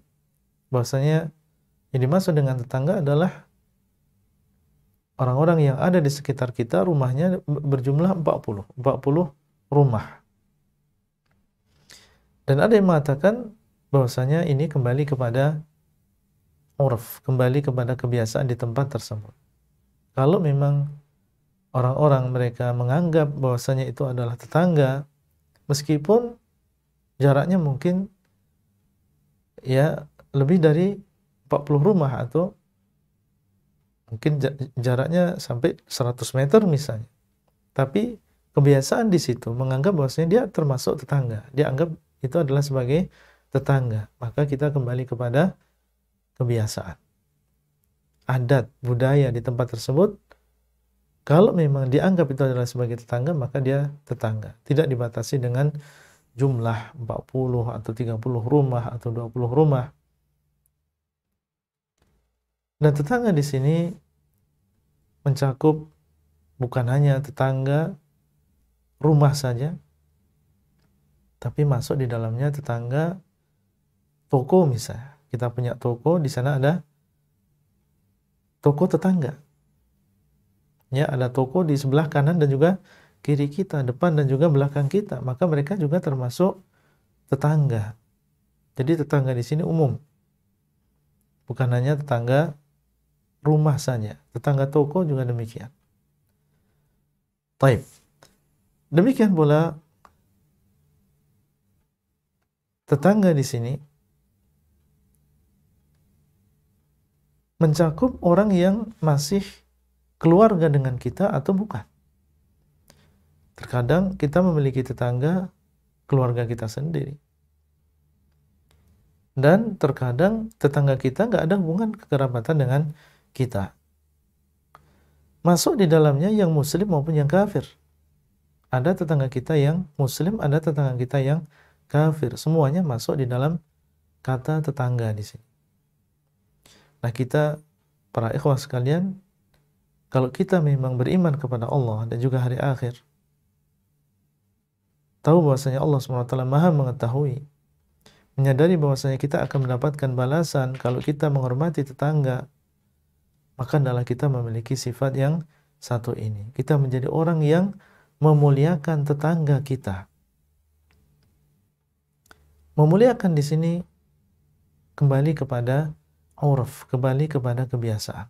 S2: bahwasanya yang dimaksud dengan tetangga adalah orang-orang yang ada di sekitar kita, rumahnya berjumlah 40 rumah. Dan ada yang mengatakan bahwasanya ini kembali kepada urf, kembali kepada kebiasaan di tempat tersebut. Kalau memang orang-orang mereka menganggap bahwasanya itu adalah tetangga, meskipun jaraknya mungkin ya lebih dari 40 rumah atau mungkin jaraknya sampai 100 meter misalnya. Tapi kebiasaan di situ menganggap bahwasanya dia termasuk tetangga. Dia anggap itu adalah sebagai tetangga. Maka kita kembali kepada kebiasaan. Adat, budaya di tempat tersebut, kalau memang dianggap itu adalah sebagai tetangga, maka dia tetangga. Tidak dibatasi dengan jumlah 40 atau 30 rumah atau 20 rumah. Dan tetangga di sini mencakup bukan hanya tetangga rumah saja, tapi masuk di dalamnya tetangga toko misalnya. Kita punya toko, di sana ada toko tetangga. Ya, ada toko di sebelah kanan dan juga kiri kita, depan dan juga belakang kita. Maka mereka juga termasuk tetangga. Jadi tetangga di sini umum. Bukan hanya tetangga rumah saja, tetangga toko juga demikian. Taib. Demikian pula tetangga di sini mencakup orang yang masih keluarga dengan kita atau bukan. Terkadang kita memiliki tetangga keluarga kita sendiri. Dan terkadang tetangga kita nggak ada hubungan kekerabatan dengan kita. Masuk di dalamnya yang muslim maupun yang kafir. Ada tetangga kita yang muslim, ada tetangga kita yang kafir. Semuanya masuk di dalam kata tetangga di sini. Nah, kita para ikhwah sekalian, kalau kita memang beriman kepada Allah dan juga hari akhir, tahu bahwasanya Allah SWT Maha mengetahui, menyadari bahwasanya kita akan mendapatkan balasan kalau kita menghormati tetangga, maka adalah kita memiliki sifat yang satu ini. Kita menjadi orang yang memuliakan tetangga kita. Memuliakan di sini kembali kepada urf, kembali kepada kebiasaan.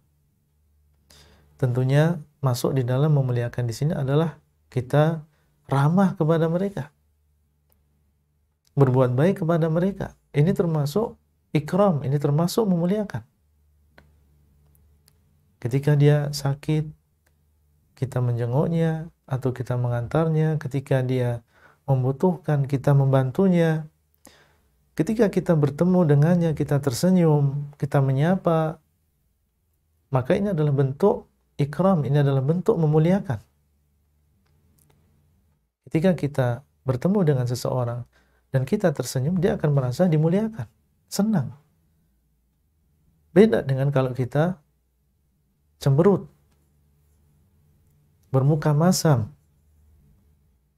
S2: Tentunya masuk di dalam memuliakan di sini adalah kita ramah kepada mereka, berbuat baik kepada mereka. Ini termasuk ikram, ini termasuk memuliakan. Ketika dia sakit, kita menjenguknya atau kita mengantarnya. Ketika dia membutuhkan, kita membantunya. Ketika kita bertemu dengannya, kita tersenyum, kita menyapa, maka ini adalah bentuk ikram, ini adalah bentuk memuliakan. Ketika kita bertemu dengan seseorang dan kita tersenyum, dia akan merasa dimuliakan. senang. Beda dengan kalau kita cemberut, bermuka masam,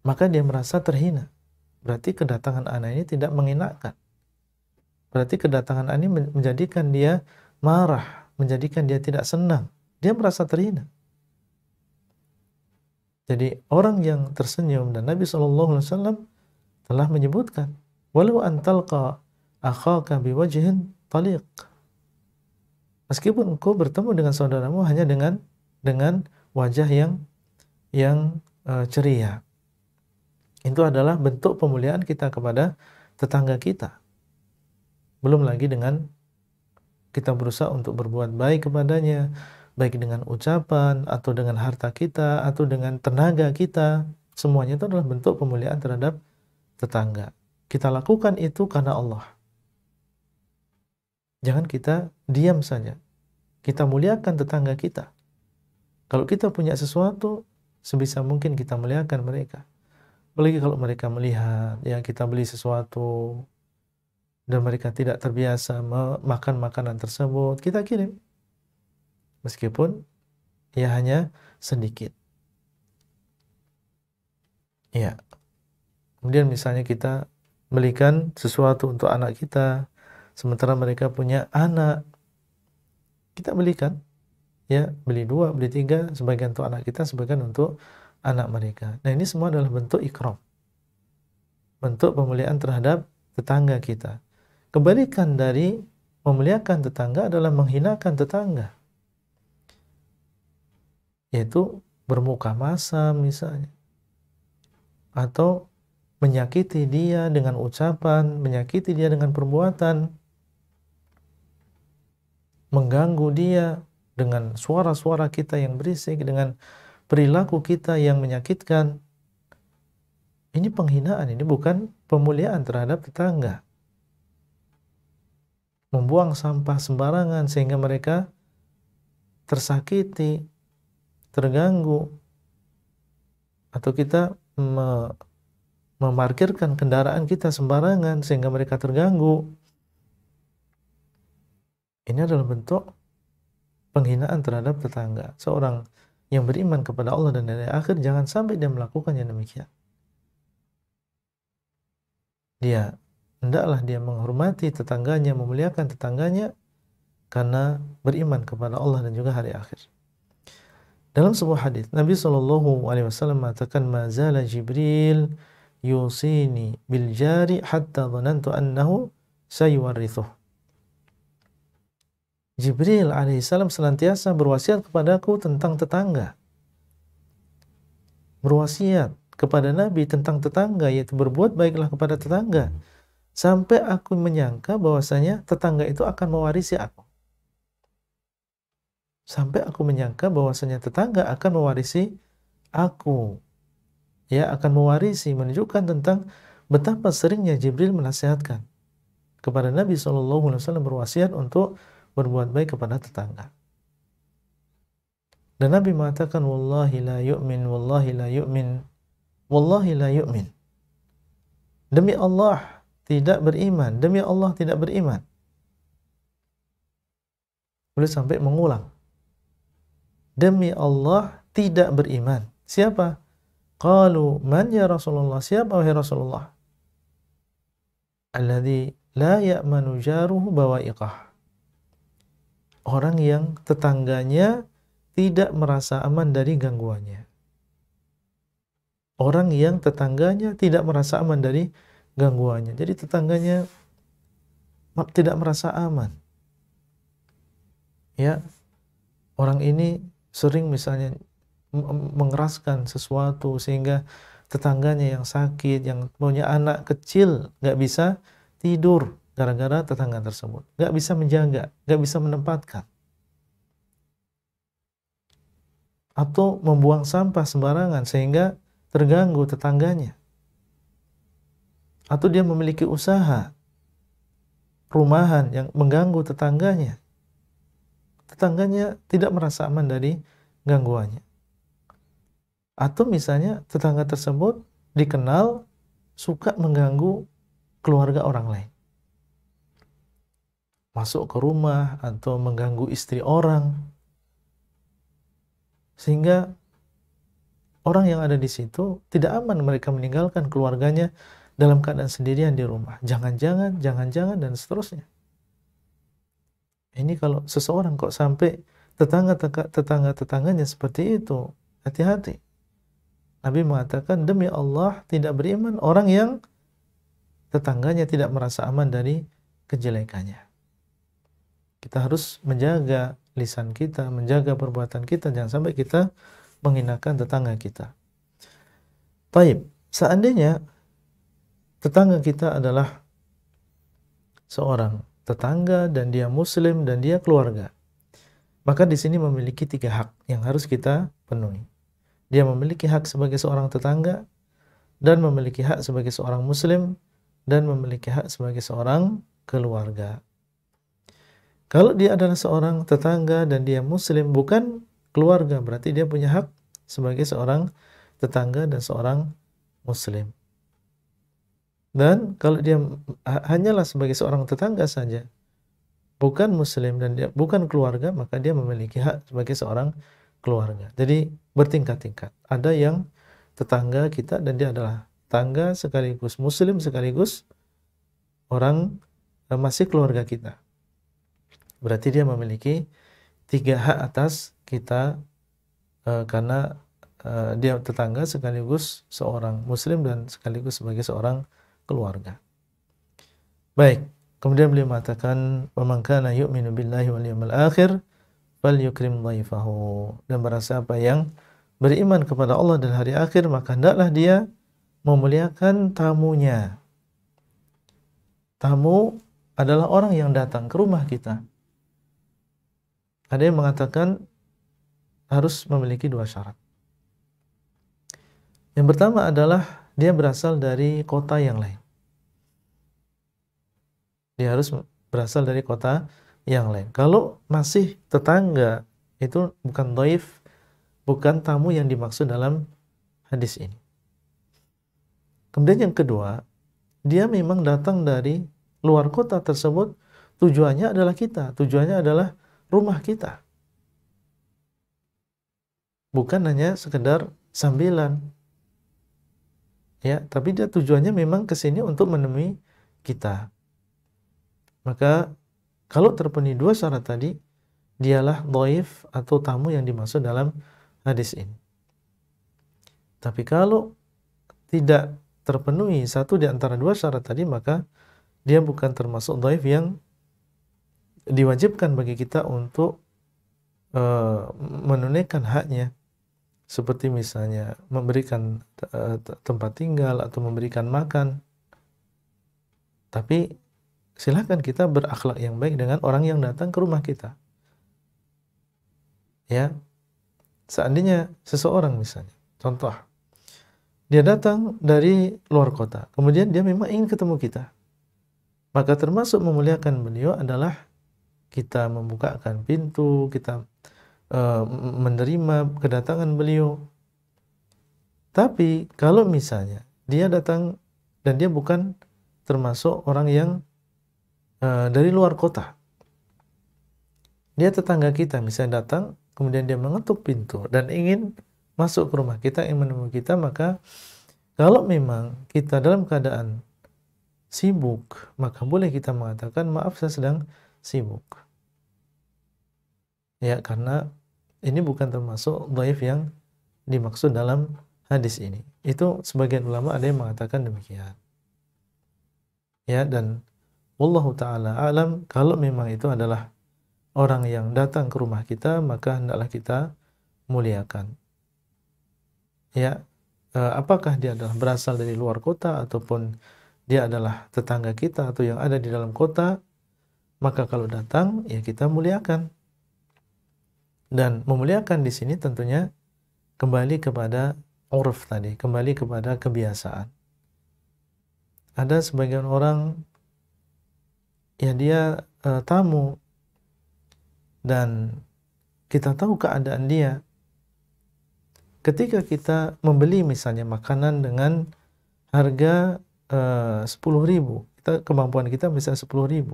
S2: maka dia merasa terhina. Berarti kedatangan anak ini tidak mengenakan. Berarti kedatangan anak ini menjadikan dia marah, menjadikan dia tidak senang. Dia merasa terhina. Jadi orang yang tersenyum, dan Nabi SAW telah menyebutkan, walau antalqa akhaka biwajhin taliq. Meskipun engkau bertemu dengan saudaramu hanya dengan wajah yang ceria. Itu adalah bentuk pemuliaan kita kepada tetangga kita. Belum lagi dengan kita berusaha untuk berbuat baik kepadanya, baik dengan ucapan, atau dengan harta kita, atau dengan tenaga kita. Semuanya itu adalah bentuk pemuliaan terhadap tetangga. Kita lakukan itu karena Allah. Jangan kita diam saja. Kita muliakan tetangga kita. Kalau kita punya sesuatu, sebisa mungkin kita muliakan mereka. Apalagi kalau mereka melihat, ya kita beli sesuatu, dan mereka tidak terbiasa makan makanan tersebut, kita kirim. Meskipun ya hanya sedikit. Ya. Kemudian misalnya kita belikan sesuatu untuk anak kita, sementara mereka punya anak, kita belikan. Ya, beli 2, beli 3, sebagian untuk anak kita, sebagian untuk anak mereka. Nah, ini semua adalah bentuk ikram. Bentuk pemuliaan terhadap tetangga kita. Kebalikan dari memuliakan tetangga adalah menghinakan tetangga. Yaitu bermuka masam misalnya. Atau menyakiti dia dengan ucapan, menyakiti dia dengan perbuatan, mengganggu dia dengan suara-suara kita yang berisik, dengan perilaku kita yang menyakitkan. Ini penghinaan, ini bukan pemuliaan terhadap tetangga. Membuang sampah sembarangan sehingga mereka tersakiti, terganggu, atau kita memarkirkan kendaraan kita sembarangan sehingga mereka terganggu. Ini adalah bentuk penghinaan terhadap tetangga. Seorang yang beriman kepada Allah dan hari akhir, jangan sampai dia melakukan yang demikian. Hendaklah dia menghormati tetangganya, memuliakan tetangganya karena beriman kepada Allah dan juga hari akhir. Dalam sebuah hadis, Nabi SAW mengatakan, "Ma zala Jibril yusini bil jari hatta dhanantu annahu sayuwarithuh." Jibril alaihissalam senantiasa berwasiat kepadaku tentang tetangga. Berwasiat kepada Nabi tentang tetangga, yaitu berbuat baiklah kepada tetangga. Sampai aku menyangka bahwasanya tetangga itu akan mewarisi aku. Sampai aku menyangka bahwasanya tetangga akan mewarisi aku. Ya, akan mewarisi, menunjukkan tentang betapa seringnya Jibril menasihatkan kepada Nabi SAW berwasiat untuk berbuat baik kepada tetangga. Dan Nabi mengatakan, wallahi la yu'min, wallahi la yu'min, wallahi la yu'min. Demi Allah tidak beriman, demi Allah tidak beriman. Boleh sampai mengulang. Demi Allah tidak beriman. Siapa? Qalu man ya Rasulullah? Siapa wahai Rasulullah? Alladzi la ya'manu jaruhu bawa'iqah. Orang yang tetangganya tidak merasa aman dari gangguannya. Orang yang tetangganya tidak merasa aman dari gangguannya. Jadi tetangganya tidak merasa aman. Ya, orang ini sering misalnya mengeraskan sesuatu sehingga tetangganya yang sakit, yang punya anak kecil, nggak bisa tidur gara-gara tetangga tersebut. Nggak bisa menjaga, nggak bisa menempatkan. Atau membuang sampah sembarangan sehingga terganggu tetangganya. Atau dia memiliki usaha rumahan yang mengganggu tetangganya. Tetangganya tidak merasa aman dari gangguannya. Atau misalnya tetangga tersebut dikenal suka mengganggu keluarga orang lain. masuk ke rumah atau mengganggu istri orang, sehingga orang yang ada di situ tidak aman, mereka meninggalkan keluarganya dalam keadaan sendirian di rumah. Jangan-jangan, dan seterusnya. Ini kalau seseorang kok sampai tetangga-tetangganya seperti itu, hati-hati. Nabi mengatakan, demi Allah tidak beriman orang yang tetangganya tidak merasa aman dari kejelekannya. Kita harus menjaga lisan kita, menjaga perbuatan kita, jangan sampai kita menghinakan tetangga kita. Taib, seandainya tetangga kita adalah seorang tetangga dan dia muslim dan dia keluarga, maka di sini memiliki 3 hak yang harus kita penuhi. Dia memiliki hak sebagai seorang tetangga, dan memiliki hak sebagai seorang muslim, dan memiliki hak sebagai seorang keluarga. Kalau dia adalah seorang tetangga dan dia muslim, bukan keluarga, berarti dia punya hak sebagai seorang tetangga dan seorang muslim. Dan kalau dia hanyalah sebagai seorang tetangga saja, bukan muslim dan dia bukan keluarga, maka dia memiliki hak sebagai seorang keluarga. Jadi bertingkat-tingkat. Ada yang tetangga kita dan dia adalah tetangga sekaligus muslim sekaligus orang masih keluarga kita. Berarti dia memiliki 3 hak atas kita karena dia tetangga sekaligus seorang muslim dan sekaligus sebagai seorang keluarga. Baik, kemudian beliau mengatakan, "Wa man kana yu'minu billahi wal yawmil akhir falyukrim dhaifahu." Dan barang siapa yang beriman kepada Allah dan hari akhir, maka hendaklah dia memuliakan tamunya. Tamu adalah orang yang datang ke rumah kita. Ada yang mengatakan harus memiliki 2 syarat. Yang pertama adalah dia berasal dari kota yang lain. Dia harus berasal dari kota yang lain. Kalau masih tetangga, itu bukan dhaif, bukan tamu yang dimaksud dalam hadis ini. Kemudian yang kedua, dia memang datang dari luar kota tersebut, tujuannya adalah kita, tujuannya adalah rumah kita. Bukan hanya sekedar sambilan. Ya, tapi dia tujuannya memang ke sini untuk menemui kita. Maka kalau terpenuhi 2 syarat tadi, dialah dhaif atau tamu yang dimaksud dalam hadis ini. Tapi kalau tidak terpenuhi satu di antara 2 syarat tadi, maka dia bukan termasuk dhaif yang diwajibkan bagi kita untuk menunaikan haknya, seperti misalnya memberikan tempat tinggal atau memberikan makan. Tapi silakan kita berakhlak yang baik dengan orang yang datang ke rumah kita. Ya, seandainya seseorang misalnya, contoh, dia datang dari luar kota, kemudian dia memang ingin ketemu kita, maka termasuk memuliakan beliau adalah kita membukakan pintu, kita menerima kedatangan beliau. Tapi kalau misalnya dia datang dan dia bukan termasuk orang yang dari luar kota, dia tetangga kita misalnya datang, kemudian dia mengetuk pintu dan ingin masuk ke rumah kita, ingin menemui kita, maka kalau memang kita dalam keadaan sibuk, maka boleh kita mengatakan, maaf saya sedang sibuk. Ya, karena ini bukan termasuk dhaif yang dimaksud dalam hadis ini. Itu sebagian ulama ada yang mengatakan demikian. Ya, dan wallahu ta'ala alam, kalau memang itu adalah orang yang datang ke rumah kita, maka hendaklah kita muliakan. Ya, apakah dia adalah berasal dari luar kota ataupun dia adalah tetangga kita atau yang ada di dalam kota, maka kalau datang ya kita muliakan. Dan memuliakan di sini tentunya kembali kepada urf tadi, kembali kepada kebiasaan. Ada sebagian orang ya dia tamu dan kita tahu keadaan dia. Ketika kita membeli misalnya makanan dengan harga 10.000, kemampuan kita misalnya 10.000.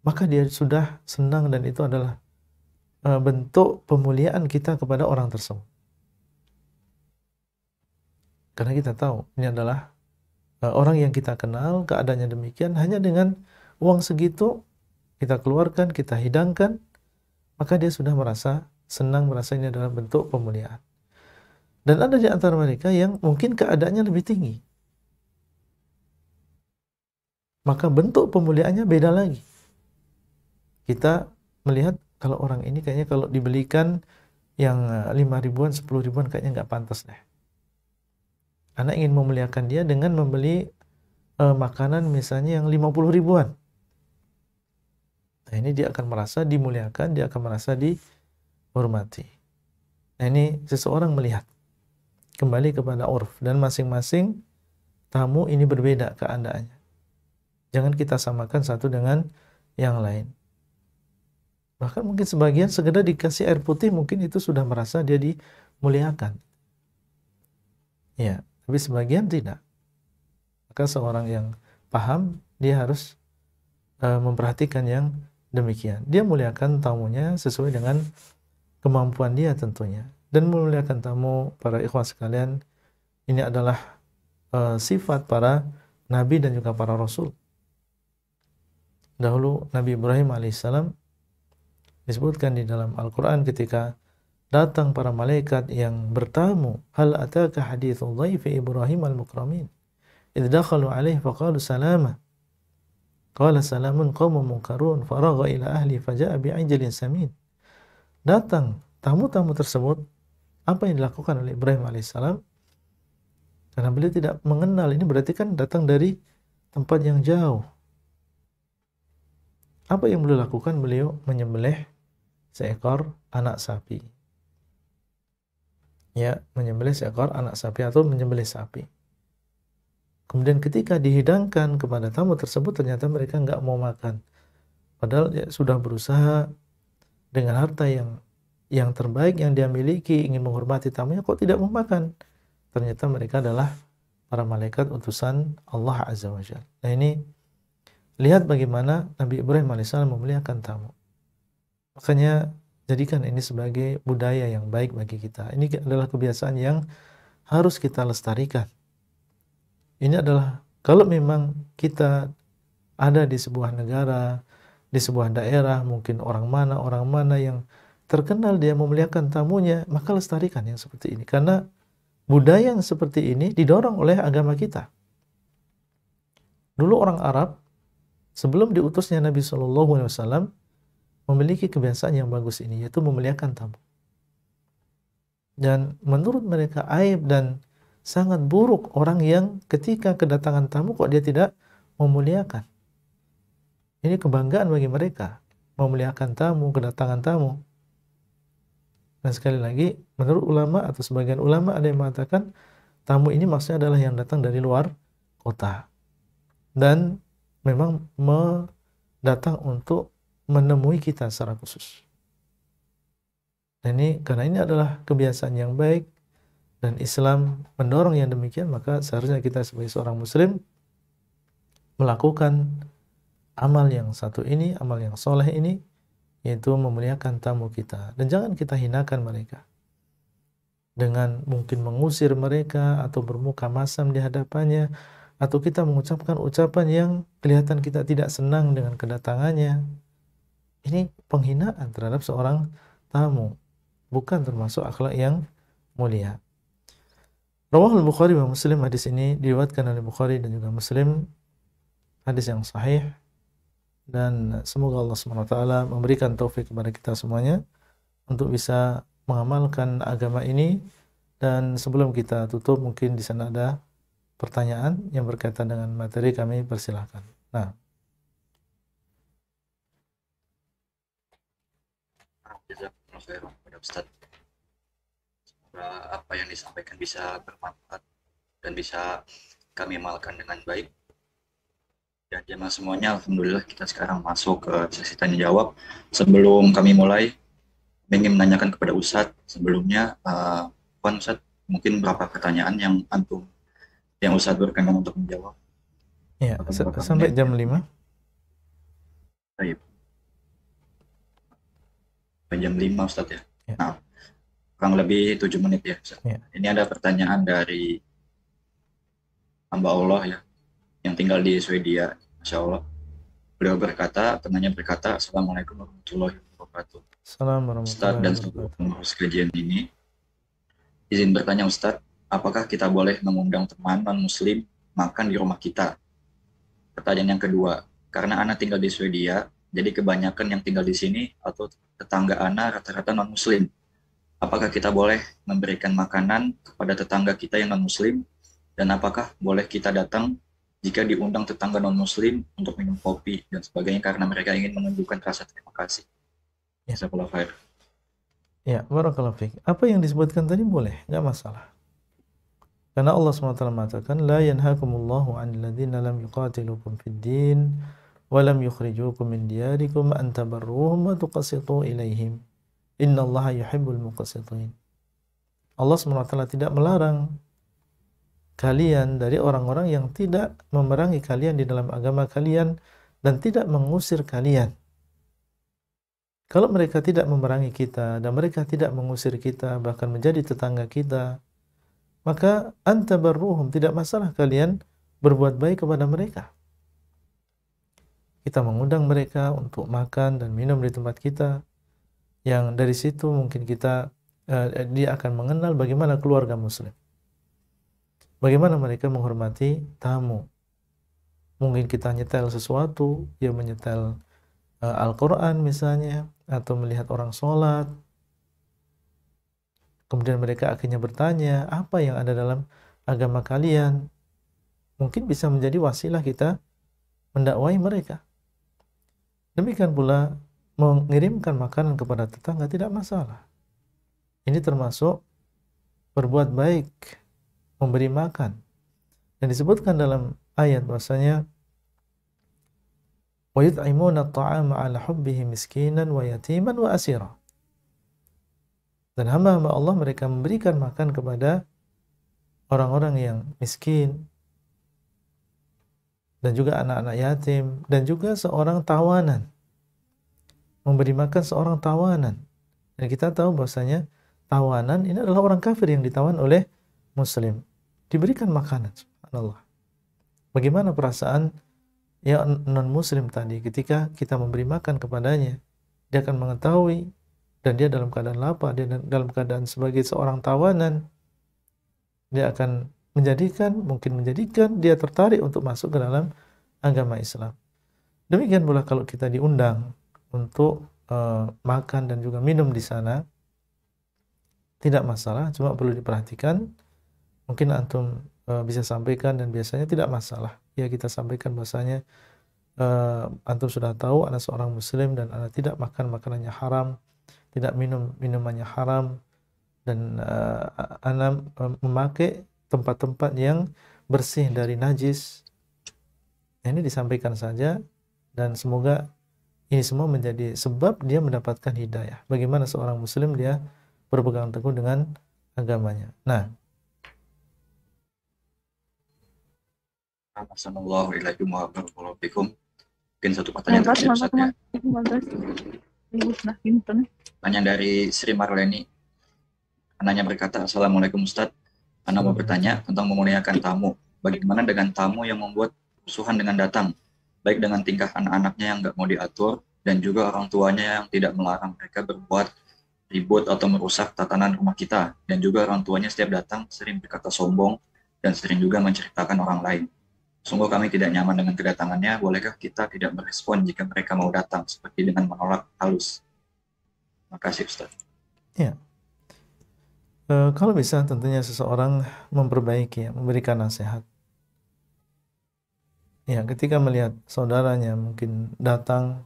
S2: maka dia sudah senang dan itu adalah bentuk pemuliaan kita kepada orang tersebut. Karena kita tahu ini adalah orang yang kita kenal, keadaannya demikian, hanya dengan uang segitu kita keluarkan, kita hidangkan, maka dia sudah merasa senang, merasa ini adalah bentuk pemuliaan. Dan ada di antara mereka yang mungkin keadaannya lebih tinggi, maka bentuk pemuliaannya beda lagi. Kita melihat kalau orang ini kayaknya kalau dibelikan yang 5 ribuan, 10 ribuan kayaknya nggak pantas deh. Anak ingin memuliakan dia dengan membeli makanan misalnya yang 50 ribuan. Nah ini dia akan merasa dimuliakan, dia akan merasa dihormati. Nah ini seseorang melihat kembali kepada urf, dan masing-masing tamu ini berbeda keadaannya. Jangan kita samakan satu dengan yang lain. Bahkan mungkin sebagian sekedar dikasih air putih mungkin itu sudah merasa dia dimuliakan. Ya, tapi sebagian tidak. Maka seorang yang paham dia harus memperhatikan yang demikian. Dia muliakan tamunya sesuai dengan kemampuan dia tentunya. Dan memuliakan tamu, para ikhwah sekalian, ini adalah sifat para nabi dan juga para rasul. Dahulu Nabi Ibrahim alaihissalam disebutkan di dalam Al-Quran ketika datang para malaikat yang bertamu, hal ataka hadithu dhaifi Ibrahim al-mukramin idh dakhalu alaihi faqalu salama qala salamun qaumun munkarun faragha ila ahli faja'a bi'ajlin samin. Datang tamu-tamu tersebut, apa yang dilakukan oleh Ibrahim alaihissalam? Karena beliau tidak mengenal, ini berarti kan datang dari tempat yang jauh. Apa yang beliau lakukan? Beliau menyembelih seekor anak sapi. Ya, menyembelih seekor anak sapi atau menyembelih sapi. Kemudian ketika dihidangkan kepada tamu tersebut, ternyata mereka nggak mau makan. Padahal ya, sudah berusaha dengan harta yang terbaik yang dia miliki, ingin menghormati tamunya, kok tidak mau makan. Ternyata mereka adalah para malaikat utusan Allah Azza wa Jalla. Nah ini, lihat bagaimana Nabi Ibrahim alaihissalam memuliakan tamu. Makanya jadikan ini sebagai budaya yang baik bagi kita. Ini adalah kebiasaan yang harus kita lestarikan. Ini adalah kalau memang kita ada di sebuah negara, di sebuah daerah, mungkin orang mana yang terkenal dia memuliakan tamunya, maka lestarikan yang seperti ini. Karena budaya yang seperti ini didorong oleh agama kita. Dulu orang Arab, sebelum diutusnya Nabi SAW, memiliki kebiasaan yang bagus ini, yaitu memuliakan tamu. Dan menurut mereka aib dan sangat buruk orang yang ketika kedatangan tamu kok dia tidak memuliakan. Ini kebanggaan bagi mereka, memuliakan tamu, kedatangan tamu. Dan sekali lagi, menurut ulama atau sebagian ulama ada yang mengatakan tamu ini maksudnya adalah yang datang dari luar kota. Dan memang datang untuk menemui kita secara khusus. Dan karena ini adalah kebiasaan yang baik dan Islam mendorong yang demikian, maka seharusnya kita sebagai seorang muslim melakukan amal yang satu ini, amal yang soleh ini, yaitu memuliakan tamu kita. Dan jangan kita hinakan mereka dengan mungkin mengusir mereka atau bermuka masam di hadapannya, atau kita mengucapkan ucapan yang kelihatan kita tidak senang dengan kedatangannya. Ini penghinaan terhadap seorang tamu, bukan termasuk akhlak yang mulia. Rawahul Bukhari wa Muslim, hadis ini diriwayatkan oleh Bukhari dan juga Muslim, hadis yang sahih. Dan semoga Allah SWT memberikan taufik kepada kita semuanya untuk bisa mengamalkan agama ini. Dan sebelum kita tutup, mungkin di sana ada pertanyaan yang berkaitan dengan materi, kami persilahkan. Nah,
S1: Jazakumullah khairan pada Ustaz. Semoga apa yang disampaikan bisa bermanfaat dan bisa kami amalkan dengan baik. Ya, jemaah semuanya, alhamdulillah kita sekarang masuk ke sesi tanya jawab. Sebelum kami mulai, ingin menanyakan kepada Ustadz sebelumnya, Puan Ustadz, mungkin berapa pertanyaan yang Ustadz berkenan untuk menjawab?
S2: ya, sampai jam 5.
S1: Baik. jam 5 Ustadz ya.
S2: Ya.
S1: Nah, kurang lebih 7 menit ya Ustadz.
S2: Ya.
S1: Ini ada pertanyaan dari hamba Allah ya, yang tinggal di Swedia, Masya Allah. Beliau berkata, penanya berkata, Assalamualaikum warahmatullahi wabarakatuh.
S2: Assalamualaikum
S1: Ustadz
S2: warahmatullahi
S1: dan seluruh
S2: wabarakatuh.
S1: pengurus kajian ini, izin bertanya Ustadz, apakah kita boleh mengundang teman non-muslim makan di rumah kita? Pertanyaan yang kedua, karena Ana tinggal di Swedia, jadi kebanyakan yang tinggal di sini atau tetangga Ana rata-rata non-muslim. Apakah kita boleh memberikan makanan kepada tetangga kita yang non-muslim? Dan apakah boleh kita datang jika diundang tetangga non-muslim untuk minum kopi dan sebagainya karena mereka ingin menunjukkan rasa terima kasih?
S2: Ya.
S1: Jazakallahu khair.
S2: Ya, barakallahu fiik. Apa yang disebutkan tadi boleh, nggak masalah. Karena Allah SWT mengatakan, La yanhakumullahu 'anil ladzina lam yuqatilukum fid din wa lam yukhrijukum min diyarikum an tabarruhum wa tuqsitu ilaihim. Innallaha yuhibbul muqsitin. Allah SWT tidak melarang kalian dari orang-orang yang tidak memerangi kalian di dalam agama kalian dan tidak mengusir kalian. Kalau mereka tidak memerangi kita dan mereka tidak mengusir kita, bahkan menjadi tetangga kita, maka antabarruhum, tidak masalah kalian berbuat baik kepada mereka. Kita mengundang mereka untuk makan dan minum di tempat kita, yang dari situ mungkin dia akan mengenal bagaimana keluarga muslim, bagaimana mereka menghormati tamu. Mungkin kita nyetel sesuatu, dia menyetel Al-Quran misalnya, atau melihat orang sholat, kemudian mereka akhirnya bertanya, apa yang ada dalam agama kalian? Mungkin bisa menjadi wasilah kita mendakwai mereka. Demikian pula mengirimkan makanan kepada tetangga tidak masalah. Ini termasuk berbuat baik, memberi makan. Dan disebutkan dalam ayat bahwasanya wa yut'imuna at-ta'ama 'ala hubbihi miskinan wa yatiman wa asira. Dan hamba-hamba Allah mereka memberikan makan kepada orang-orang yang miskin dan juga anak-anak yatim dan juga seorang tawanan. Memberi makan seorang tawanan. Dan kita tahu bahwasanya tawanan ini adalah orang kafir yang ditawan oleh muslim. Diberikan makanan, subhanallah. Bagaimana perasaan yang non-muslim tadi ketika kita memberi makan kepadanya? Dia akan mengetahui, dan dia dalam keadaan lapar, dia dalam keadaan sebagai seorang tawanan, dia akan mungkin menjadikan dia tertarik untuk masuk ke dalam agama Islam. Demikian pula kalau kita diundang untuk makan dan juga minum di sana, tidak masalah, cuma perlu diperhatikan. Mungkin antum bisa sampaikan, dan biasanya tidak masalah. Ya, kita sampaikan bahasanya antum sudah tahu anak seorang muslim dan anak tidak makan makanannya haram, tidak minum minumannya haram, dan anak memakai tempat-tempat yang bersih dari najis. Ini disampaikan saja, dan semoga ini semua menjadi sebab dia mendapatkan hidayah. Bagaimana seorang muslim dia berpegang teguh dengan agamanya. Nah,
S1: Assalamualaikum warahmatullahi wabarakatuh. Mungkin satu pertanyaan terakhir Ustaz ya. Pertanyaan dari Sri Marleni. Anaknya berkata, Assalamualaikum Ustaz. Anak mau bertanya tentang memuliakan tamu. Bagaimana dengan tamu yang membuat kerusuhan dengan datang? Baik dengan tingkah anak-anaknya yang nggak mau diatur, dan juga orang tuanya yang tidak melarang mereka berbuat ribut atau merusak tatanan rumah kita. Dan juga orang tuanya setiap datang sering berkata sombong dan sering juga menceritakan orang lain. Sungguh kami tidak nyaman dengan kedatangannya. Bolehkah kita tidak merespon jika mereka mau datang, seperti dengan menolak halus? Terima kasih Ustaz.
S2: Ya. Kalau bisa tentunya seseorang memperbaiki, memberikan nasihat. Ya, ketika melihat saudaranya mungkin datang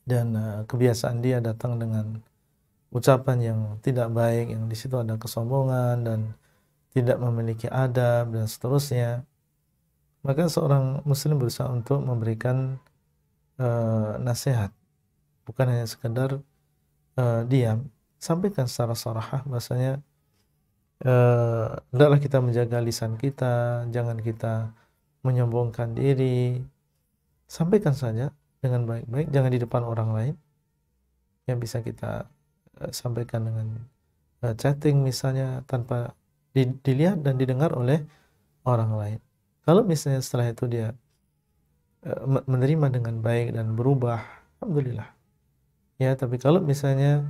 S2: dan kebiasaan dia datang dengan ucapan yang tidak baik, yang di situ ada kesombongan dan tidak memiliki adab dan seterusnya, maka seorang muslim berusaha untuk memberikan nasihat, bukan hanya sekedar diam. Sampaikan secara sarahah, bahasanya hendaklah kita menjaga lisan kita, jangan kita menyombongkan diri. Sampaikan saja dengan baik-baik, jangan di depan orang lain. yang bisa kita sampaikan dengan chatting misalnya tanpa dilihat dan didengar oleh orang lain. Kalau misalnya setelah itu dia menerima dengan baik dan berubah, alhamdulillah. Ya, tapi kalau misalnya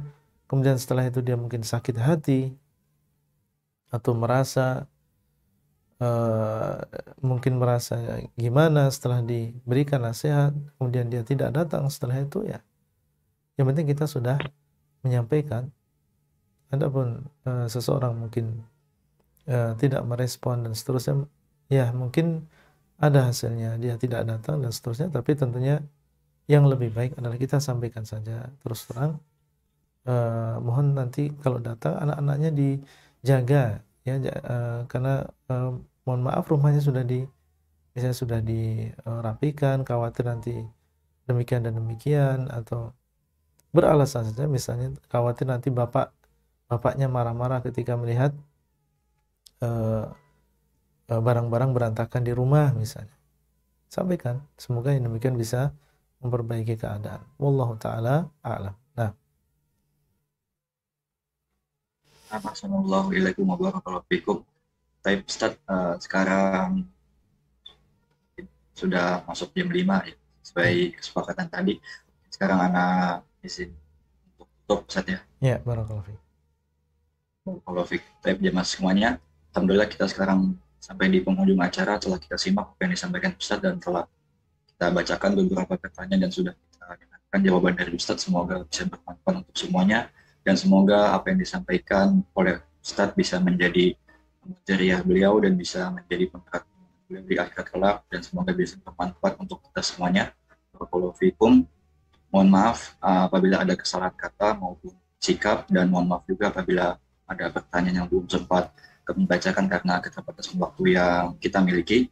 S2: kemudian setelah itu dia mungkin sakit hati atau merasa mungkin merasa gimana setelah diberikan nasihat, kemudian dia tidak datang setelah itu, ya yang penting kita sudah menyampaikan. Adapun seseorang mungkin tidak merespon dan seterusnya, ya mungkin ada hasilnya dia tidak datang dan seterusnya, tapi tentunya yang lebih baik adalah kita sampaikan saja terus terang. Mohon nanti kalau datang anak-anaknya dijaga ya, karena mohon maaf rumahnya misalnya sudah dirapikan, khawatir nanti demikian dan demikian, atau beralasan saja misalnya khawatir nanti bapaknya marah-marah ketika melihat barang-barang berantakan di rumah misalnya. Sampaikan, semoga yang demikian bisa memperbaiki keadaan. Wallahu taala a'lam. Nah,
S1: Assalamualaikum warahmatullahi wabarakatuh. Tapi Ustaz, sekarang sudah masuk jam 5 ya, sesuai kesepakatan tadi. Sekarang anak izin untuk tutup Ustaz ya.
S2: ya barakallahu fiik.
S1: Kalau Fikri jemaah semuanya, alhamdulillah kita sekarang sampai di penghujung acara. Telah kita simak apa yang disampaikan Ustaz dan telah kita bacakan beberapa pertanyaan dan sudah kita dengarkan jawaban dari Ustaz. Semoga bisa bermanfaat untuk semuanya dan semoga apa yang disampaikan oleh Ustaz bisa menjadi jariah beliau dan bisa menjadi penggerak beliau di akhirat kelak, dan semoga bisa bermanfaat untuk kita semuanya. Barakallahu fikum. Mohon maaf apabila ada kesalahan kata maupun sikap, dan mohon maaf juga apabila ada pertanyaan yang belum sempat kami bacakan karena keterbatasan waktu yang kita miliki.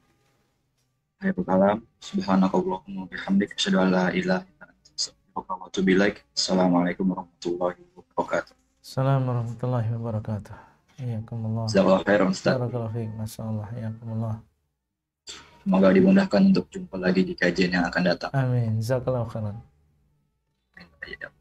S1: Kalam, subhanakallahumma bihamdik, asyhadu an la ilaha illa anta, astaghfiruka wa atubu ilaik. Assalamualaikum warahmatullahi wabarakatuh.
S2: Assalamualaikum warahmatullahi wabarakatuh. Iyakumullah.
S1: Jazakallahu khairan Ustaz.
S2: Barakallahu fiik. Masyaallah. Iyakumullah.
S1: Semoga dimudahkan untuk jumpa lagi di kajian yang akan datang.
S2: Amin. Jazakallahu khairan.
S1: Amin.